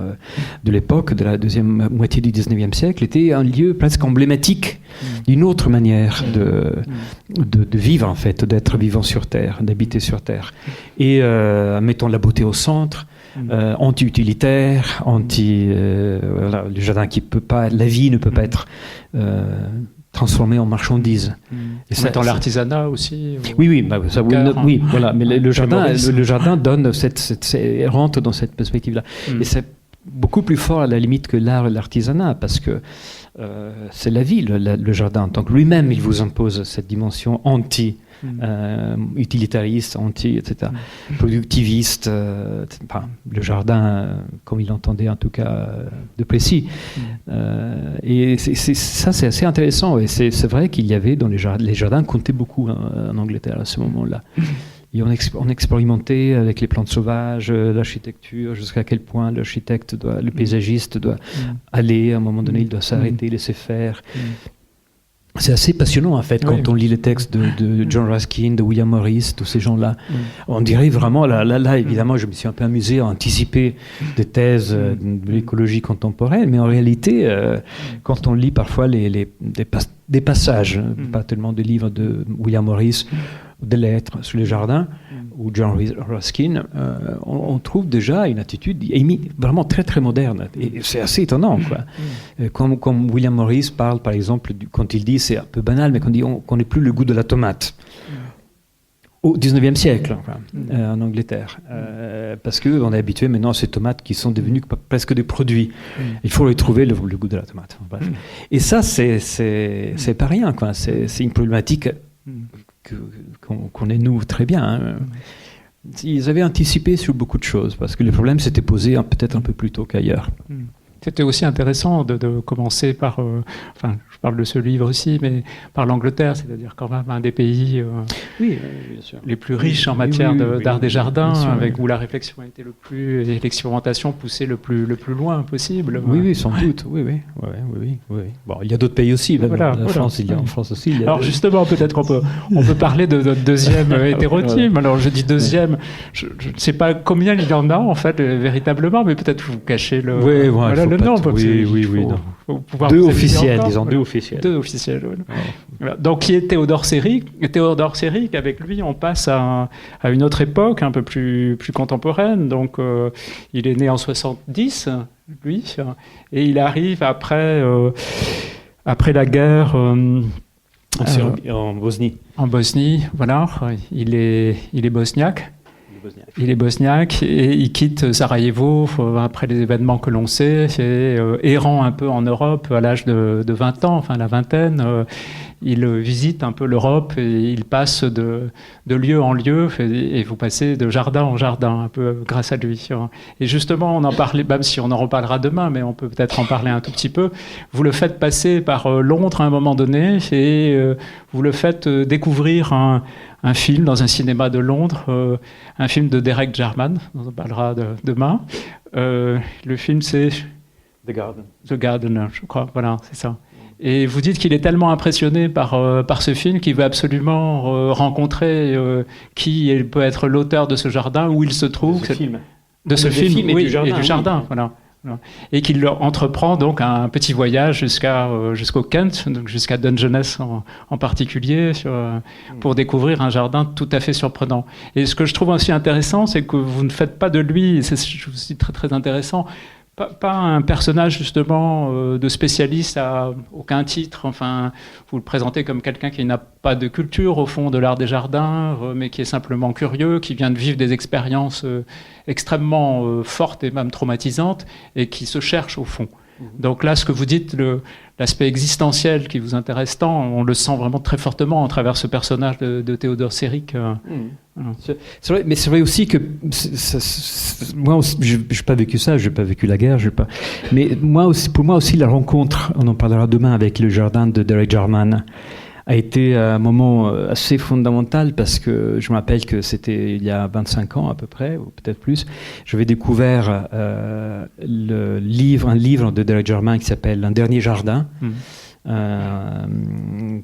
de l'époque, de la deuxième moitié du 19e siècle, était un lieu presque emblématique d'une autre manière de vivre en fait, d'être vivant sur Terre, d'habiter sur Terre. Et mettons la beauté au centre, anti-utilitaire, voilà, le jardin qui peut pas, la vie ne peut pas être transformée en marchandise. Et ça, dans l'artisanat aussi. Oui, voilà. Mais le jardin donne rentre dans cette perspective-là. Et c'est beaucoup plus fort à la limite que l'art et l'artisanat, parce que c'est la vie, le jardin. Donc lui-même, il vous impose cette dimension utilitariste, etc., productiviste, le jardin, comme il l'entendait en tout cas, de précis. Et ça, c'est assez intéressant. Et c'est vrai qu'il y avait dans les jardins comptaient beaucoup en Angleterre à ce moment-là. Et on expérimentait avec les plantes sauvages, l'architecture, jusqu'à quel point le paysagiste doit aller, à un moment donné, il doit s'arrêter, laisser faire. C'est assez passionnant en fait quand on lit les textes de John Ruskin, de William Morris, tous ces gens-là. On dirait vraiment, là évidemment je me suis un peu amusé à anticiper des thèses de l'écologie contemporaine, mais en réalité quand on lit parfois des passages, pas tellement de livres de William Morris, des lettres sur les jardins ou John Ruskin, on trouve déjà une attitude vraiment très très moderne, et c'est assez étonnant quoi. Comme William Morris parle par exemple quand il dit, c'est un peu banal, mais quand il dit qu'on n'ait plus le goût de la tomate au 19e siècle en Angleterre, parce qu'on est habitué maintenant à ces tomates qui sont devenues presque des produits. Il faut retrouver le goût de la tomate. Bref. Et ça c'est pas rien quoi. C'est une problématique qu'on connaît nous très bien. Ils avaient anticipé sur beaucoup de choses, parce que le problème s'était posé peut-être un peu plus tôt qu'ailleurs. C'était aussi intéressant de commencer par, enfin, je parle de ce livre aussi, mais par l'Angleterre, c'est-à-dire quand même un des pays bien sûr, les plus riches en matière d'art des jardins, où la réflexion a été et l'expérimentation poussée le plus loin possible. Oui, sans doute. Oui. Bon, il y a d'autres pays aussi. En France aussi. Alors justement, peut-être on peut parler de notre deuxième hétérotype. Alors je dis deuxième, je ne sais pas combien il y en a en fait véritablement, mais peut-être vous cachez le. Le nombre. Deux officiels, disons. Deux officiels. Voilà. Donc, qui est Théodore Séric. Et Théodore Séric, avec lui, on passe à une autre époque, un peu plus contemporaine. Donc, il est né en 70, lui, et il arrive après la guerre. En Bosnie. En Bosnie, voilà. Il est bosniaque. Il est bosniaque et il quitte Sarajevo après les événements que l'on sait, errant un peu en Europe à l'âge de 20 ans, enfin la vingtaine. Il visite un peu l'Europe et il passe de lieu en lieu et vous passez de jardin en jardin un peu grâce à lui. Et justement, on en parlait, même si on en reparlera demain, mais on peut peut-être en parler un tout petit peu. Vous le faites passer par Londres à un moment donné et vous le faites découvrir un film dans un cinéma de Londres, un film de Derek Jarman, dont on parlera demain. Le film, c'est The Garden. The Gardener, je crois. Voilà, c'est ça. Et vous dites qu'il est tellement impressionné par ce film qu'il veut absolument rencontrer qui peut être l'auteur de ce jardin, où il se trouve. De ce film et oui, du jardin. Et du jardin, voilà. Et qu'il entreprend donc un petit voyage jusqu'au Kent, donc jusqu'à Dungeness en particulier, pour découvrir un jardin tout à fait surprenant. Et ce que je trouve aussi intéressant, c'est que vous ne faites pas de lui, et c'est aussi très très intéressant, pas un personnage justement de spécialiste à aucun titre. Enfin, vous le présentez comme quelqu'un qui n'a pas de culture au fond de l'art des jardins, mais qui est simplement curieux, qui vient de vivre des expériences extrêmement fortes et même traumatisantes, et qui se cherche au fond. Donc là, ce que vous dites, l'aspect existentiel qui vous intéresse tant, on le sent vraiment très fortement à travers ce personnage de Théodore Séric. Voilà. C'est vrai, mais c'est vrai aussi que moi aussi, je n'ai pas vécu ça, je n'ai pas vécu la guerre, mais pour moi aussi la rencontre, on en parlera demain, avec le jardin de Derek Jarman a été un moment assez fondamental, parce que je me rappelle que c'était il y a 25 ans à peu près, ou peut-être plus. J'avais découvert un livre de Derek Jarman qui s'appelle Un dernier jardin,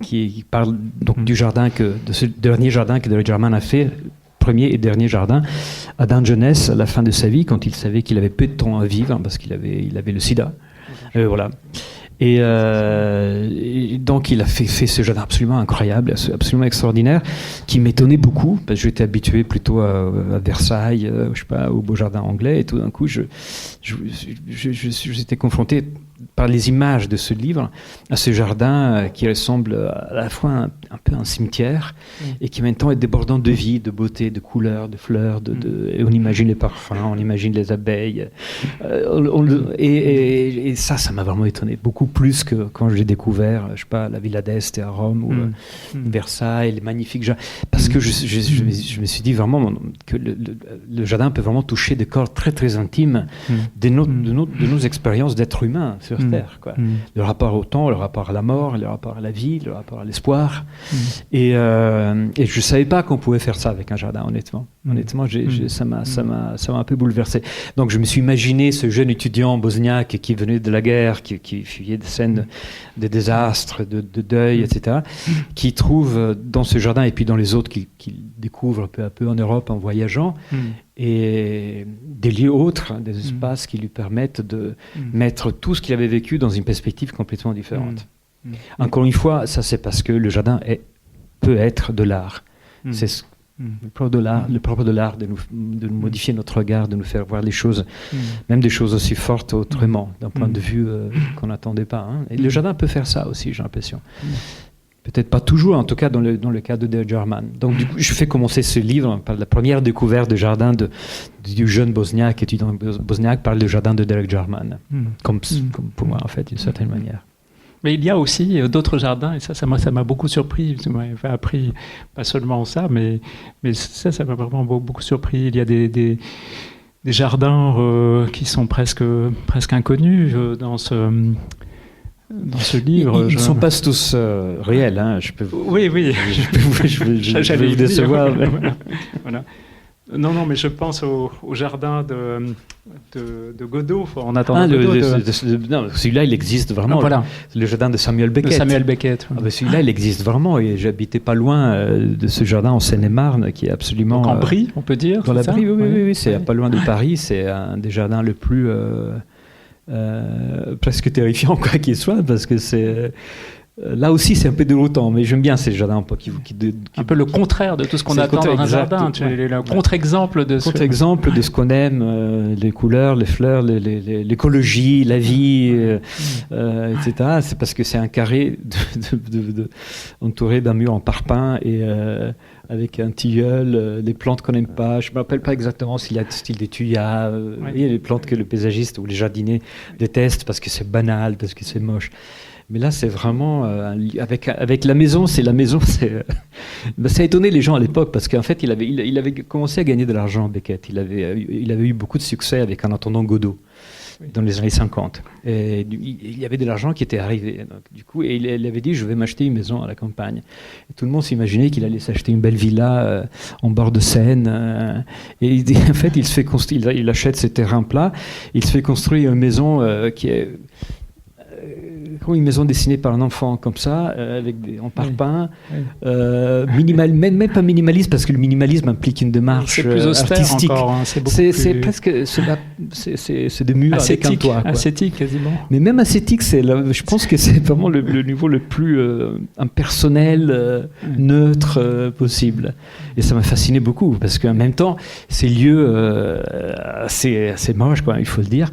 qui parle donc de ce dernier jardin que Derek Jarman a fait, premier et dernier jardin, à Dungeness, à la fin de sa vie, quand il savait qu'il avait peu de temps à vivre, parce qu'il avait le sida. Voilà. Et donc il a fait ce jardin absolument incroyable, absolument extraordinaire, qui m'étonnait beaucoup, parce que j'étais habitué plutôt à Versailles, je sais pas, au beau jardin anglais, et tout d'un coup j'étais confronté par les images de ce livre à ce jardin qui ressemble à la fois un peu un cimetière, et qui en même temps est débordant de vie, de beauté, de couleurs, de fleurs, et on imagine les parfums, on imagine les abeilles, et ça m'a vraiment étonné, beaucoup plus que quand j'ai découvert, je sais pas, la Villa d'Este à Rome, ou Versailles, les magnifiques jardins, parce que je me suis dit vraiment que le jardin peut vraiment toucher des corps très très intimes de nos expériences d'êtres humains sur Terre, quoi. Le rapport au temps, le rapport à la mort, le rapport à la vie, le rapport à l'espoir. Et je savais pas qu'on pouvait faire ça avec un jardin, honnêtement. Honnêtement, ça m'a un peu bouleversé. Donc je me suis imaginé ce jeune étudiant bosniaque qui venait de la guerre, qui fuyait des scènes de désastres, de deuil, etc., qui trouve dans ce jardin, et puis dans les autres qu'il découvre peu à peu en Europe en voyageant, et des lieux autres, des espaces qui lui permettent de mettre tout ce qu'il avait vécu dans une perspective complètement différente. Encore une fois, ça c'est parce que le jardin peut être de l'art. C'est le propre de l'art, de nous modifier notre regard, de nous faire voir les choses, même des choses aussi fortes autrement, d'un point de vue qu'on n'attendait pas. Et le jardin peut faire ça aussi, j'ai l'impression. Peut-être pas toujours, en tout cas dans le cas de Derek Jarman. Donc du coup, je fais commencer ce livre par la première découverte de jardin du jeune bosniaque, étudiant bosniaque, par le jardin de Derek Jarman, comme pour moi en fait, d'une certaine manière. Mais il y a aussi d'autres jardins, et ça m'a beaucoup surpris. Ça m'a appris pas seulement ça, mais ça m'a vraiment beaucoup surpris. Il y a des jardins qui sont presque inconnus dans ce livre. Ils ne sont pas tous réels, hein. Oui. J'allais vous décevoir. Voilà. Non, mais je pense au jardin de Godot, en attendant Godot. Non, celui-là, il existe vraiment. Voilà. Le jardin de Samuel Beckett. Celui-là, il existe vraiment, et j'habitais pas loin de ce jardin en Seine-et-Marne, qui est absolument... Donc en Brie, on peut dire. Dans la Brie, oui, c'est pas loin de Paris, c'est un des jardins le plus... presque terrifiant, quoi qu'il soit, parce que c'est Là aussi, c'est un peu déroutant, mais j'aime bien ces jardins un peu le contraire de tout ce qu'on attend dans un jardin. Le contre-exemple de ce qu'on aime, les couleurs, les fleurs, l'écologie, la vie, etc. C'est parce que c'est un carré entouré d'un mur en parpaing et avec un tilleul, des plantes qu'on n'aime pas. Je ne me rappelle pas exactement s'il y a du style des tuyas. Il y a des plantes que le paysagiste ou les jardiniers détestent parce que c'est banal, parce que c'est moche. Mais là, c'est vraiment avec la maison, ça a étonné les gens à l'époque parce qu'en fait, il avait commencé à gagner de l'argent, Beckett. Il avait eu beaucoup de succès avec Un intendant Godot dans les années 50. Et il y avait de l'argent qui était arrivé. Donc, du coup, et il avait dit, je vais m'acheter une maison à la campagne. Et tout le monde s'imaginait qu'il allait s'acheter une belle villa en bord de Seine. Et en fait, il achète ses terrains plats. Il se fait construire une maison qui est une maison dessinée par un enfant comme ça, en parpaing, même pas minimaliste parce que le minimalisme implique une démarche c'est plus austère artistique. Encore, hein, c'est presque c'est des murs ascétique, avec un toit. Ascétique quasiment. Mais même ascétique, je pense que c'est vraiment le niveau le plus impersonnel, neutre possible. Et ça m'a fasciné beaucoup parce qu'en même temps, ces lieux assez moches, quoi, il faut le dire.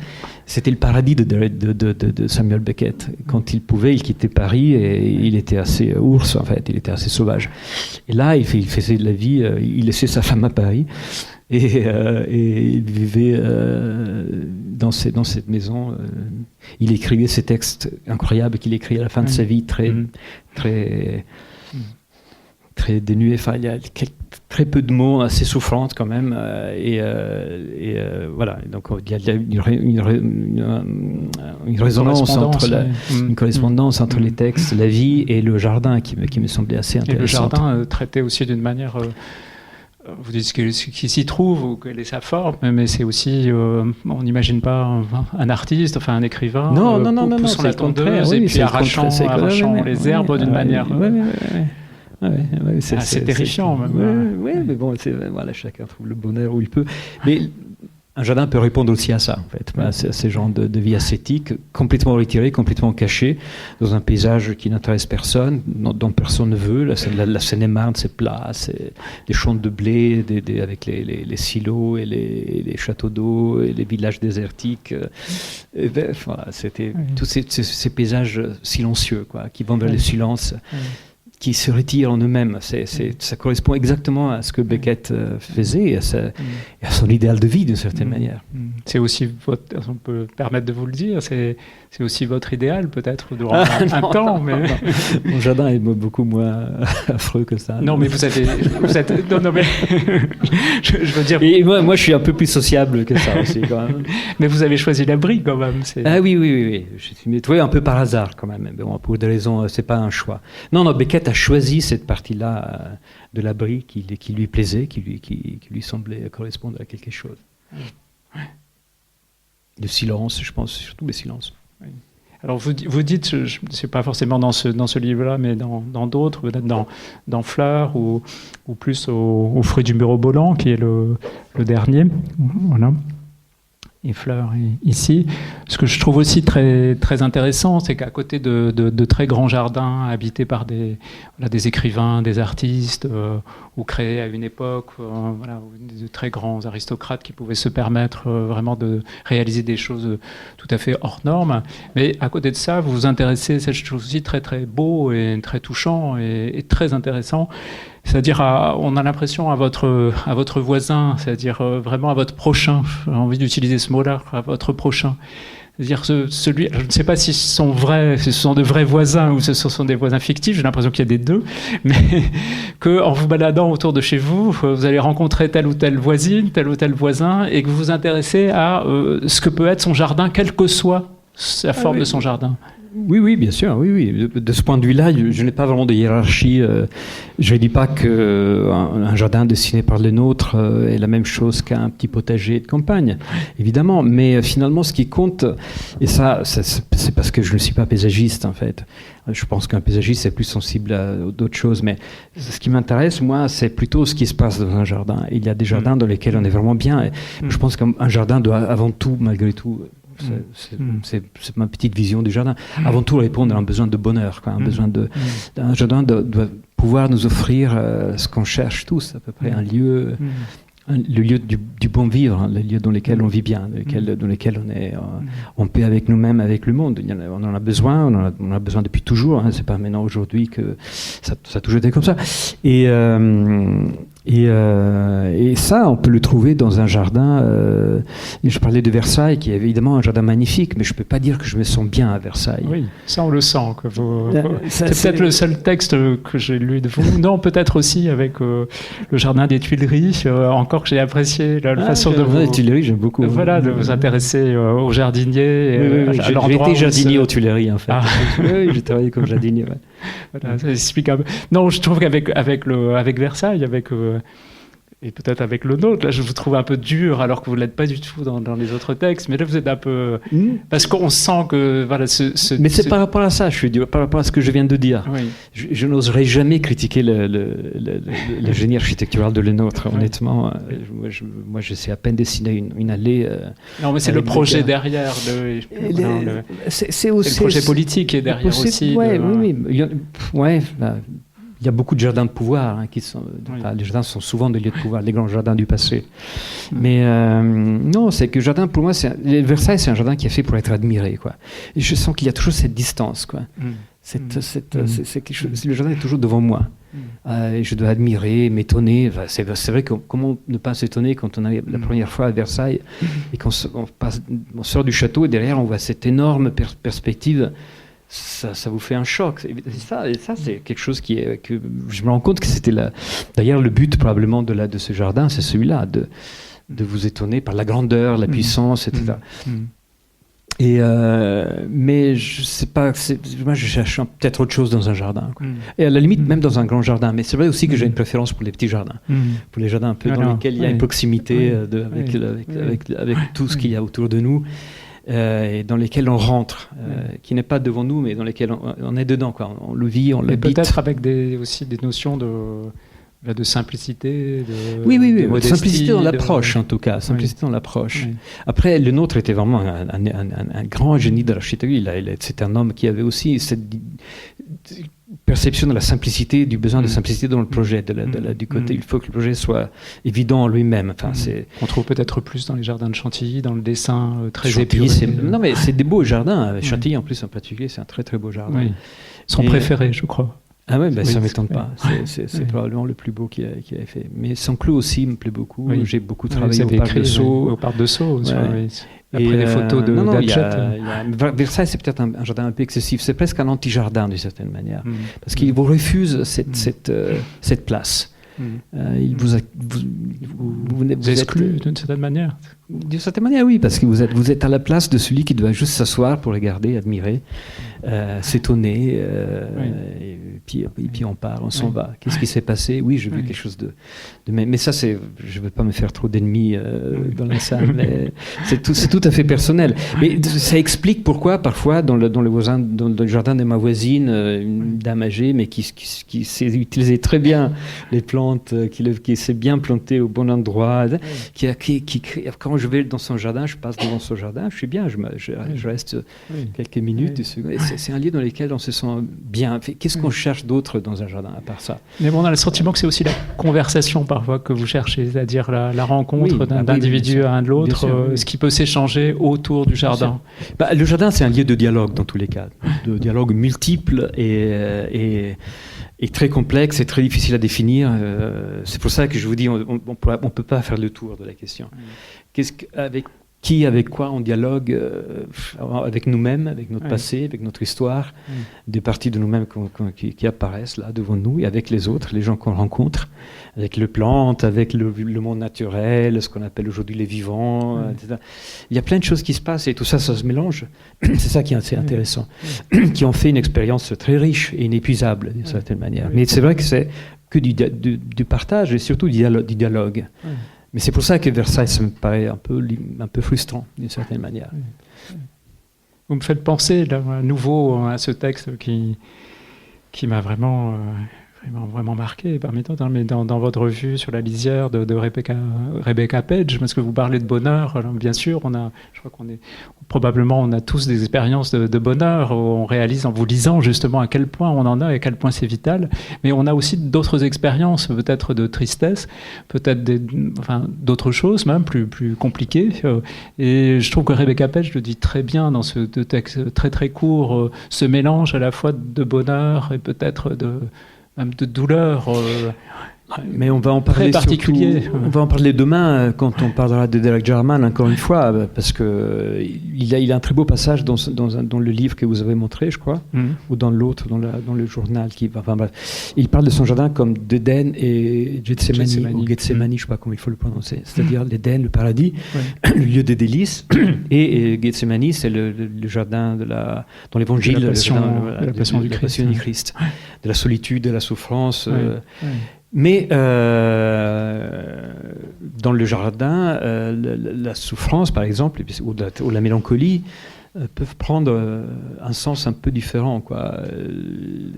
C'était le paradis de Samuel Beckett. Quand il pouvait, il quittait Paris et il était assez ours, en fait, il était assez sauvage. Et là, il faisait de la vie, il laissait sa femme à Paris et il vivait dans cette maison. Il écrivait ces textes incroyables qu'il écrit à la fin de sa vie, très dénués. Enfin, il y a très peu de mots, assez souffrantes quand même. Voilà. Donc il y a une résonance une correspondance entre les textes, la vie et le jardin qui me semblait assez intéressante. Et le jardin traité aussi d'une manière. Vous dites ce qui s'y trouve ou quelle est sa forme, mais c'est aussi, on n'imagine pas un artiste, enfin un écrivain, poussant la tondeuse et puis arrachant les herbes d'une manière. C'est terrifiant. Oui, mais bon, voilà, chacun trouve le bonheur où il peut. Mais un jardin peut répondre aussi à ça, en fait, à ces genres de vie ascétique, complètement retiré, complètement caché, dans un paysage qui n'intéresse personne, dont personne ne veut. La Seine-et-Marne, c'est plat, c'est des champs de blé, avec les silos et les châteaux d'eau et les villages désertiques. Voilà, c'était tous ces paysages silencieux, quoi, qui vont vers le silence. Qui se retirent en eux-mêmes. Ça correspond exactement à ce que Beckett faisait et à son idéal de vie, d'une certaine manière. C'est aussi on peut permettre de vous le dire, c'est aussi votre idéal, peut-être, durant un temps. Mais... Mon jardin est beaucoup moins affreux que ça. Non, mais vous êtes... Non, mais... je veux dire... Et moi, je suis un peu plus sociable que ça aussi, quand même. Mais vous avez choisi l'abri, quand même. Ah oui. Je suis trouvé un peu par hasard, quand même. Mais bon, pour des raisons, c'est pas un choix. Non, Beckett a choisi cette partie-là de l'abri qui lui plaisait, qui lui semblait correspondre à quelque chose. Le silence, je pense, surtout le silence. Oui. Alors vous dites, je ne sais pas forcément dans ce livre-là, mais dans d'autres, peut-être dans Fleurs ou plus au Fruit du mirobolant, qui est le dernier. Voilà. Et Fleurs ici. Ce que je trouve aussi très, très intéressant, c'est qu'à côté de très grands jardins habités par des écrivains, des artistes, ou créés à une époque, de très grands aristocrates qui pouvaient se permettre vraiment de réaliser des choses tout à fait hors normes. Mais à côté de ça, vous vous intéressez à cette chose aussi très très beau et très touchant et très intéressant. C'est-à-dire, on a l'impression à votre voisin, c'est-à-dire vraiment à votre prochain. J'ai envie d'utiliser ce mot-là, à votre prochain. C'est-à-dire celui. Je ne sais pas si ce sont de vrais voisins ou si ce sont des voisins fictifs. J'ai l'impression qu'il y a des deux, mais que en vous baladant autour de chez vous, vous allez rencontrer telle ou telle voisine, tel ou tel voisin, et que vous vous intéressez à ce que peut être son jardin, quelle que soit la forme de son jardin. Oui, bien sûr, oui. De ce point de vue-là, je n'ai pas vraiment de hiérarchie. Je ne dis pas qu'un jardin dessiné par le nôtre est la même chose qu'un petit potager de campagne, évidemment. Mais finalement, ce qui compte, et ça, c'est parce que je ne suis pas paysagiste, en fait. Je pense qu'un paysagiste est plus sensible à d'autres choses. Mais ce qui m'intéresse, moi, c'est plutôt ce qui se passe dans un jardin. Il y a des jardins dans lesquels on est vraiment bien. Et je pense qu'un jardin doit avant tout, malgré tout, C'est ma petite vision du jardin. Avant tout, répondre à un besoin de bonheur, quoi, un besoin un jardin doit pouvoir nous offrir ce qu'on cherche tous, à peu près, un lieu. Le lieu du bon vivre, hein, le lieu dans lequel on vit bien, dans lequel on est en paix avec nous-mêmes, avec le monde. On en a besoin, on en a besoin depuis toujours. Hein, c'est pas maintenant aujourd'hui que ça a toujours été comme ça. Et ça, on peut le trouver dans un jardin. Je parlais de Versailles, qui est évidemment un jardin magnifique, mais je peux pas dire que je me sens bien à Versailles. Oui, ça on le sent. C'est peut-être le seul texte que j'ai lu de vous. Non, peut-être aussi avec le jardin des Tuileries. Encore que j'ai apprécié la façon de vous. Les Tuileries, j'aime beaucoup. Voilà, de vous intéresser aux jardiniers. J'ai été jardinier aux Tuileries, en fait. Ah. Oui, j'ai travaillé comme jardinier. Ouais. Voilà, ça explique un peu. Non, je trouve qu'avec Versailles, et peut-être avec le nôtre, là, je vous trouve un peu dur, alors que vous ne l'êtes pas du tout dans les autres textes. Mais là, vous êtes un peu... Parce qu'on sent que... Voilà, mais c'est par rapport à ça, je suis dur, par rapport à ce que je viens de dire. Oui. Je n'oserais jamais critiquer le génie architectural de le nôtre, honnêtement. Moi, je sais à peine dessiner une allée... non, mais c'est le projet derrière. C'est aussi... le projet politique qui est derrière aussi. Oui. Il y a beaucoup de jardins de pouvoir qui sont. Les jardins sont souvent des lieux de pouvoir, les grands jardins du passé. Mais non, c'est que le jardin, pour moi, Versailles, c'est un jardin qui est fait pour être admiré, quoi. Et je sens qu'il y a toujours cette distance, quoi. C'est quelque chose. Le jardin est toujours devant moi. Et je dois admirer, m'étonner. Enfin, c'est vrai que comment ne pas s'étonner quand on arrive la première fois à Versailles et qu'on on sort du château et derrière on voit cette énorme perspective. Ça vous fait un choc. Et ça c'est quelque chose que je me rends compte que c'était d'ailleurs le but probablement de ce jardin, c'est celui-là, de vous étonner par la grandeur, la puissance, etc. Mais je sais pas, moi je cherche peut-être autre chose dans un jardin, quoi. Et à la limite même dans un grand jardin. Mais c'est vrai aussi que j'ai une préférence pour les petits jardins, pour les jardins un peu dans lesquels il y a une proximité avec tout ce qu'il y a autour de nous. Et dans lesquels on rentre, qui n'est pas devant nous, mais dans lesquels on est dedans, quoi. On le vit, on l'habite. Peut-être avec aussi des notions de simplicité, de modestie, simplicité dans l'approche, en tout cas. Simplicité dans l'approche. Oui. Après, le nôtre était vraiment un grand génie de l'architecture. C'est un homme qui avait aussi cette perception de la simplicité, du besoin de simplicité dans le projet, du côté. Il faut que le projet soit évident en lui-même. Enfin, on trouve peut-être plus dans les jardins de Chantilly, dans le dessin très épuré. Non, mais c'est des beaux jardins. Chantilly, en plus, en particulier, c'est un très très beau jardin. Oui. Son préféré, je crois. Ah ouais, ça ne m'étonne pas. C'est probablement le plus beau qu'il ait fait. Mais Saint-Cloud aussi me plaît beaucoup. Oui. J'ai beaucoup travaillé au Parc de Sceaux. Après les photos de Versailles, c'est peut-être un jardin un peu excessif. C'est presque un anti-jardin d'une certaine manière. Parce qu'il vous refuse cette place. Il vous exclut d'une certaine manière. D'une certaine manière, oui, parce que vous êtes à la place de celui qui doit juste s'asseoir pour regarder, admirer, s'étonner, et puis on part, on s'en va. Qu'est-ce qui s'est passé ? Oui, j'ai vu quelque chose de mais ça, je ne veux pas me faire trop d'ennemis dans la salle, mais c'est tout à fait personnel. Mais ça explique pourquoi, parfois, dans le jardin de ma voisine, une dame âgée, mais qui sait utiliser très bien les plantes, qui sait bien planter au bon endroit, quand je vais dans son jardin, je passe devant son jardin, je suis bien, je reste quelques minutes. C'est un lieu dans lequel on se sent bien. Qu'est-ce qu'on cherche d'autre dans un jardin, à part ça ? Mais bon, on a le sentiment que c'est aussi la conversation, parfois, que vous cherchez, c'est-à-dire la rencontre d'un individu à un de l'autre, ce qui peut s'échanger autour du jardin. Le jardin, c'est un lieu de dialogue, dans tous les cas. De dialogue multiple et très complexe et très difficile à définir. C'est pour ça que je vous dis, on ne peut pas faire le tour de la question. Avec quoi on dialogue, avec nous-mêmes, avec notre passé, avec notre histoire, des parties de nous-mêmes qui apparaissent là devant nous, et avec les autres, les gens qu'on rencontre, avec les plantes, avec le monde naturel, ce qu'on appelle aujourd'hui les vivants, etc. Il y a plein de choses qui se passent et tout ça, ça se mélange. C'est ça qui est assez intéressant, qui en fait une expérience très riche et inépuisable d'une certaine manière. Mais c'est vrai que c'est que du partage et surtout du dialogue. Mais c'est pour ça que Versailles, ça me paraît un peu frustrant, d'une certaine manière. Vous me faites penser, là, à nouveau, à ce texte qui m'a vraiment vraiment marqué parmi d'autres, mais dans votre revue sur la lisière de Rebecca Page, parce que vous parlez de bonheur, alors bien sûr, je crois probablement on a tous des expériences de bonheur, où on réalise en vous lisant justement à quel point on en a et à quel point c'est vital, mais on a aussi d'autres expériences, peut-être de tristesse, peut-être d'autres choses même plus compliquées, et je trouve que Rebecca Page le dit très bien dans ce texte très très court, ce mélange à la fois de bonheur et peut-être même de douleur. Mais on va en parler particulier. On va en parler demain quand on parlera de Derek Jarman encore une fois, parce que il a un très beau passage dans le livre que vous avez montré, je crois, ou dans l'autre, dans le journal bref. Il parle de son jardin comme d'Éden et Gethsemane, ou Gethsemane, je ne sais pas comment il faut le prononcer, c'est-à-dire l'Éden, le paradis, le lieu des délices, et Gethsemane, c'est le jardin dans l'Évangile, de la passion du Christ, de la solitude, de la souffrance. Mais dans le jardin, la souffrance, par exemple, ou la mélancolie, peuvent prendre un sens un peu différent, quoi.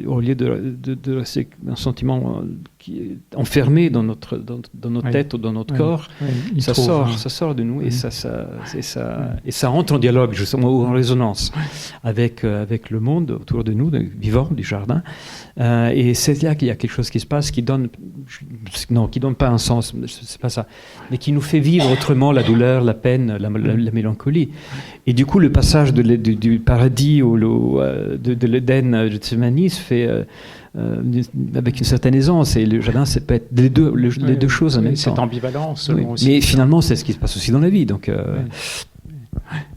Au lieu de rester un sentiment qui est enfermé dans nos têtes ou dans notre corps, ça sort de nous et ça entre en dialogue justement, ou en résonance avec le monde autour de nous, vivant du jardin. Et c'est là qu'il y a quelque chose qui se passe qui donne pas un sens, c'est pas ça, mais qui nous fait vivre autrement la douleur, la peine, la mélancolie. Et du coup, le passage du paradis ou de l'Éden à Gethsemane se fait avec une certaine aisance, et le jardin, ça peut être les deux choses en même temps. Cette ambivalence. Aussi. Mais finalement, c'est ce qui se passe aussi dans la vie, donc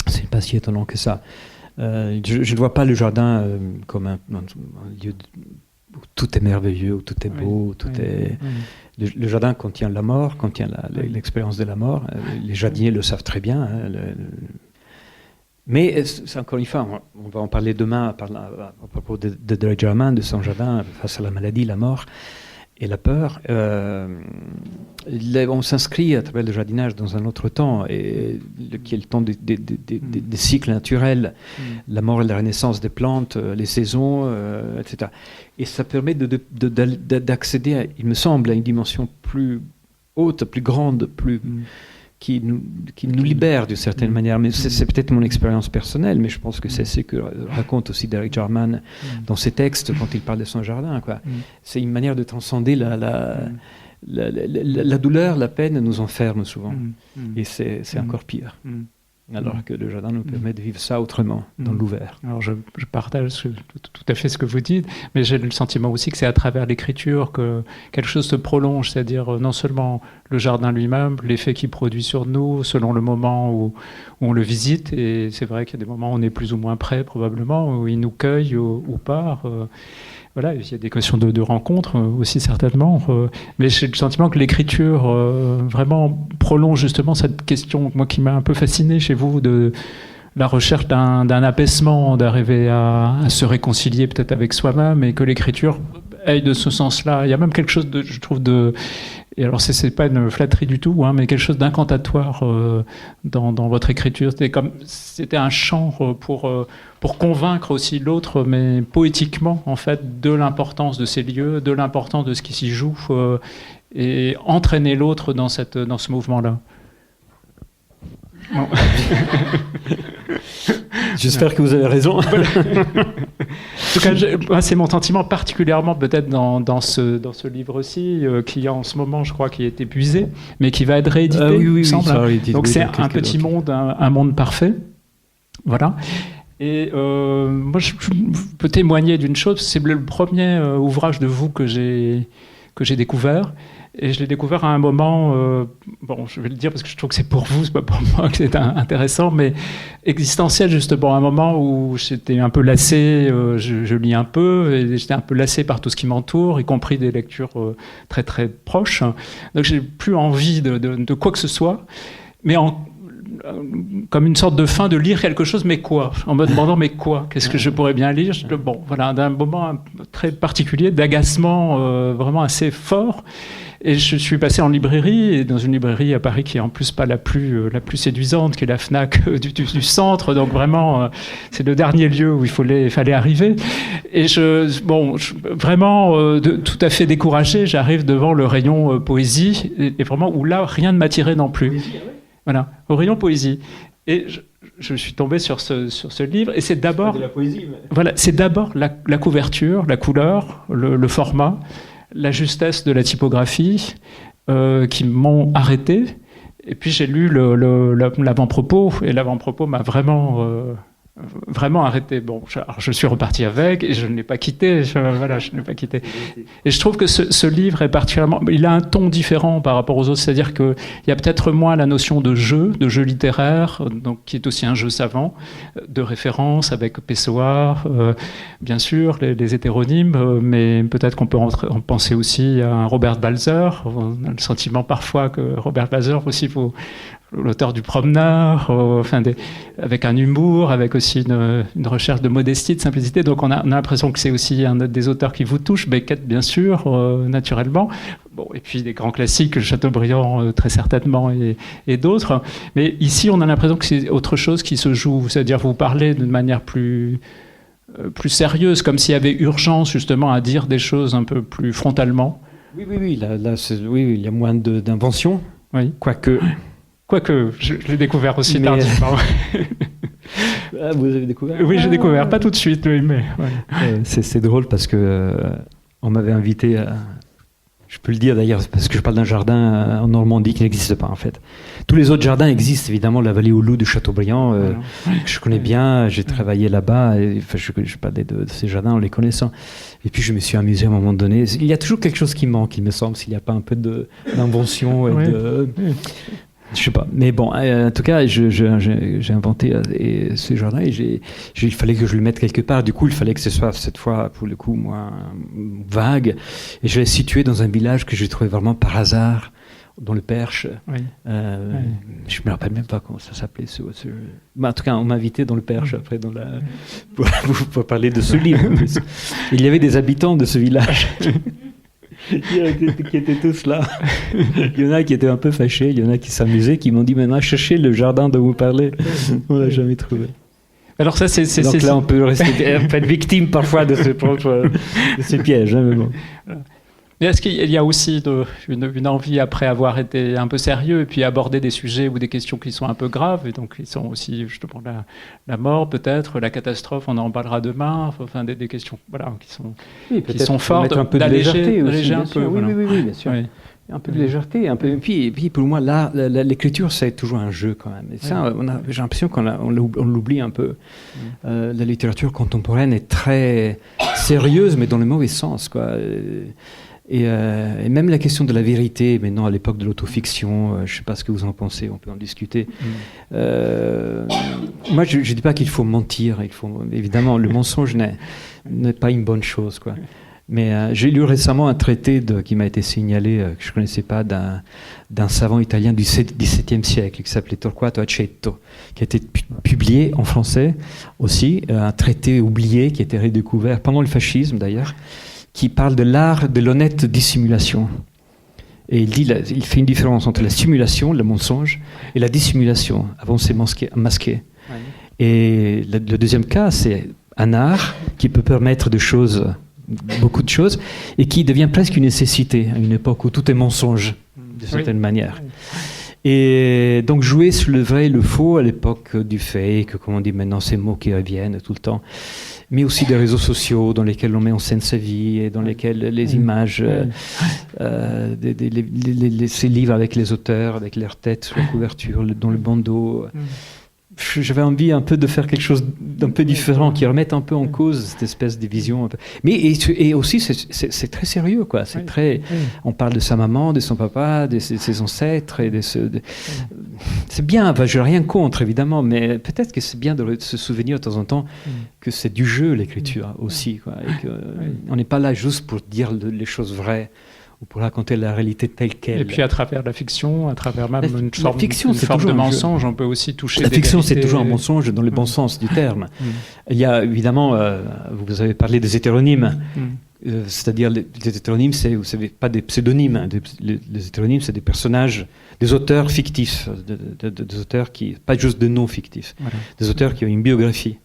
c'est pas si étonnant que ça. Je ne vois pas le jardin comme un lieu où tout est merveilleux, où tout est beau, Le jardin contient la mort, contient l'expérience de la mort. Les jardiniers le savent très bien. Mais c'est encore une fois, on va en parler demain à propos de Derek Jarman, de son jardin face à la maladie, la mort et la peur. On s'inscrit à travers le jardinage dans un autre temps, qui est le temps des cycles naturels, la mort et la renaissance des plantes, les saisons, etc. Et ça permet d'accéder, il me semble, à une dimension plus haute, plus grande, qui nous libère d'une certaine manière. Mais c'est peut-être mon expérience personnelle, mais je pense que c'est ce que raconte aussi Derek Jarman dans ses textes quand il parle de son jardin, quoi. C'est une manière de transcender la douleur, la peine nous enferme souvent. Et c'est encore pire. Alors que le jardin nous permet de vivre ça autrement, dans l'ouvert. Alors je partage tout à fait ce que vous dites, mais j'ai le sentiment aussi que c'est à travers l'écriture que quelque chose se prolonge, c'est-à-dire non seulement le jardin lui-même, l'effet qu'il produit sur nous, selon le moment où on le visite, et c'est vrai qu'il y a des moments où on est plus ou moins prêt, probablement, où il nous cueille ou pas. Voilà, il y a des questions de rencontres aussi certainement, mais j'ai le sentiment que l'écriture vraiment prolonge justement cette question, moi qui m'a un peu fasciné chez vous, de la recherche d'un apaisement, d'arriver à se réconcilier peut-être avec soi-même, et que l'écriture aille de ce sens-là. Il y a même quelque chose je trouve et alors c'est pas une flatterie du tout, mais quelque chose d'incantatoire dans votre écriture. C'était un chant pour convaincre aussi l'autre, mais poétiquement en fait, de l'importance de ces lieux, de l'importance de ce qui s'y joue, et entraîner l'autre dans ce mouvement-là. Bon. J'espère que vous avez raison. En tout cas, c'est mon sentiment particulièrement peut-être dans ce livre-ci, qui en ce moment, je crois, qui est épuisé, mais qui va être réédité, oui, semble. Donc c'est un petit monde, un monde parfait. Voilà. Et moi, je peux témoigner d'une chose, c'est le premier ouvrage de vous que j'ai découvert. Et je l'ai découvert à un moment, je vais le dire parce que je trouve que c'est pour vous, c'est pas pour moi que c'est intéressant, mais existentiel justement, un moment où j'étais un peu lassé, je lis un peu, et j'étais un peu lassé par tout ce qui m'entoure, y compris des lectures très très proches. Donc j'ai plus envie de quoi que ce soit, mais comme une sorte de fin de lire quelque chose, mais quoi? En me demandant, mais quoi? Qu'est-ce que je pourrais bien lire? Bon, voilà, d'un moment très particulier, d'agacement vraiment assez fort. Et je suis passé en librairie, et dans une librairie à Paris qui est en plus pas la plus séduisante, qui est la Fnac du centre. Donc vraiment, c'est le dernier lieu où il fallait arriver. Et vraiment tout à fait découragé, j'arrive devant le rayon poésie, et vraiment où là, rien ne m'attirait non plus. Voilà, au rayon poésie. Et je suis tombé sur ce livre, et c'est d'abord de la poésie, mais... voilà, c'est d'abord la couverture, la couleur, le format, la justesse de la typographie qui m'ont arrêté. Et puis j'ai lu l'avant-propos, et l'avant-propos m'a vraiment arrêté. Bon, je suis reparti avec, et je ne l'ai pas quitté. Je ne l'ai pas quitté. Et je trouve que ce livre est particulièrement... Il a un ton différent par rapport aux autres, c'est-à-dire qu'il y a peut-être moins la notion de jeu littéraire, donc, qui est aussi un jeu savant, de référence avec Pessoa, bien sûr, les hétéronymes, mais peut-être qu'on peut en penser aussi à un Robert Balzer. On a le sentiment parfois que Robert Balzer aussi l'auteur du Promeneur, avec un humour, avec aussi une recherche de modestie, de simplicité. Donc on a l'impression que c'est aussi un des auteurs qui vous touche, Beckett bien sûr, naturellement. Bon, et puis des grands classiques, Chateaubriand très certainement, et d'autres. Mais ici on a l'impression que c'est autre chose qui se joue, c'est-à-dire vous parlez d'une manière plus sérieuse, comme s'il y avait urgence justement à dire des choses un peu plus frontalement. Oui, là, il y a moins d'invention, oui. Quoique, je l'ai découvert aussi tardivement. Ah, vous avez découvert? Oui, j'ai découvert, pas tout de suite, oui, mais... Ouais. C'est drôle parce que on m'avait invité à... Je peux le dire d'ailleurs, parce que je parle d'un jardin en Normandie qui n'existe pas en fait. Tous les autres jardins existent, évidemment, la vallée aux loups de Chateaubriand, que je connais bien, j'ai travaillé là-bas, je parlais de ces jardins en les connaissant. Et puis je me suis amusé à un moment donné. Il y a toujours quelque chose qui manque, il me semble, s'il n'y a pas un peu d'invention et de... Je sais pas, mais bon, en tout cas, j'ai inventé ce jardin, et il fallait que je le mette quelque part. Du coup, il fallait que ce soit cette fois, pour le coup, moins vague. Et je l'ai situé dans un village que j'ai trouvé vraiment par hasard, dans le Perche. Oui. Je me rappelle même pas comment ça s'appelait. En tout cas, on m'a invité dans le Perche après pour parler de ce livre. Il y avait des habitants de ce village. Qui étaient tous là. Il y en a qui étaient un peu fâchés, il y en a qui s'amusaient, qui m'ont dit maintenant cherchez le jardin dont vous parlez. On l'a jamais trouvé. Alors ça, donc là on peut être victime parfois de ces pièges. Hein, mais bon. Mais est-ce qu'il y a aussi une envie, après avoir été un peu sérieux, et puis aborder des sujets ou des questions qui sont un peu graves, et donc qui sont aussi justement la mort peut-être, la catastrophe, on en parlera demain, enfin des questions qui sont fortes, un peu de légèreté aussi, un peu. Oui, bien sûr. Oui. Un peu de légèreté, et puis pour moi là, l'écriture c'est toujours un jeu quand même. Et ça, j'ai l'impression qu'on l'oublie un peu. La littérature contemporaine est très sérieuse, mais dans le mauvais sens, quoi. Et même la question de la vérité, maintenant à l'époque de l'autofiction, je ne sais pas ce que vous en pensez, on peut en discuter. Moi, je ne dis pas qu'il faut mentir, évidemment, le mensonge n'est pas une bonne chose, quoi. Mais j'ai lu récemment un traité qui m'a été signalé, que je ne connaissais pas, d'un savant italien du XVIIe siècle, qui s'appelait Torquato Aceto, qui a été publié en français aussi, un traité oublié qui a été redécouvert pendant le fascisme d'ailleurs, qui parle de l'art de l'honnête dissimulation. Et il fait une différence entre la simulation, le mensonge, et la dissimulation. Avant, c'est masqué. Ouais. Et le deuxième cas, c'est un art qui peut permettre beaucoup de choses, et qui devient presque une nécessité à une époque où tout est mensonge, de certaine manière. Et donc jouer sur le vrai et le faux à l'époque du fake, comme on dit maintenant, ces mots qui reviennent tout le temps, mais aussi des réseaux sociaux dans lesquels on met en scène sa vie, et dans lesquels les images, ces livres avec les auteurs, avec leur tête sur la couverture, dans le bandeau. J'avais envie un peu de faire quelque chose d'un peu différent, qui remette un peu en cause cette espèce de vision. Un peu. Mais et aussi, c'est très sérieux, quoi. C'est très. On parle de sa maman, de son papa, de ses ancêtres, et c'est bien. Enfin, je n'ai rien contre, évidemment, mais peut-être que c'est bien de se souvenir de temps en temps que c'est du jeu, l'écriture aussi, quoi. Et on n'est pas là juste pour dire les choses vraies ou pour raconter la réalité telle qu'elle. Et puis à travers la fiction, à travers même une forme de mensonge, on peut aussi toucher la des fiction, vérités. c'est toujours un mensonge dans le bon sens du terme. Il y a évidemment, vous avez parlé des hétéronymes, c'est-à-dire les hétéronymes, c'est, vous savez, pas des pseudonymes. Les hétéronymes, c'est des personnages, des auteurs fictifs, des auteurs qui, pas juste de noms fictifs, des auteurs qui ont une biographie.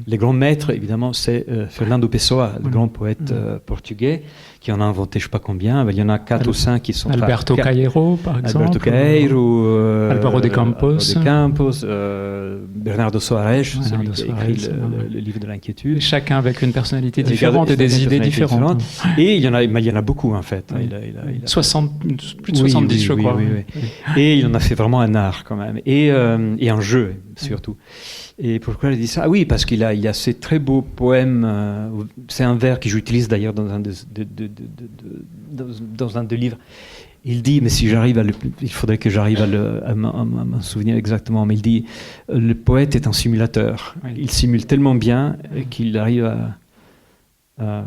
Les grands maîtres, évidemment, c'est Fernando Pessoa, le grand poète portugais, qui en a inventé je ne sais pas combien. Il y en a 4 ou 5 qui sont... Alberto Caeiro, par exemple. Alberto Caeiro, Álvaro de Campos. Bernardo Soares, celui qui a écrit le livre de l'inquiétude. Et chacun avec une personnalité différente et des idées différentes. Et il y en a beaucoup, en fait. Oui. Il a... 60, plus de 70, je crois. Oui. Et il en a fait vraiment un art, quand même. Et un jeu, surtout. Et pourquoi je dis ça? Ah oui, parce qu'il a ces très beaux poèmes. C'est un vers que j'utilise d'ailleurs dans un des livres. Il dit, mais si j'arrive il faudrait que j'arrive à m'en souvenir exactement. Mais il dit, le poète est un simulateur. Oui. Il simule tellement bien qu'il arrive à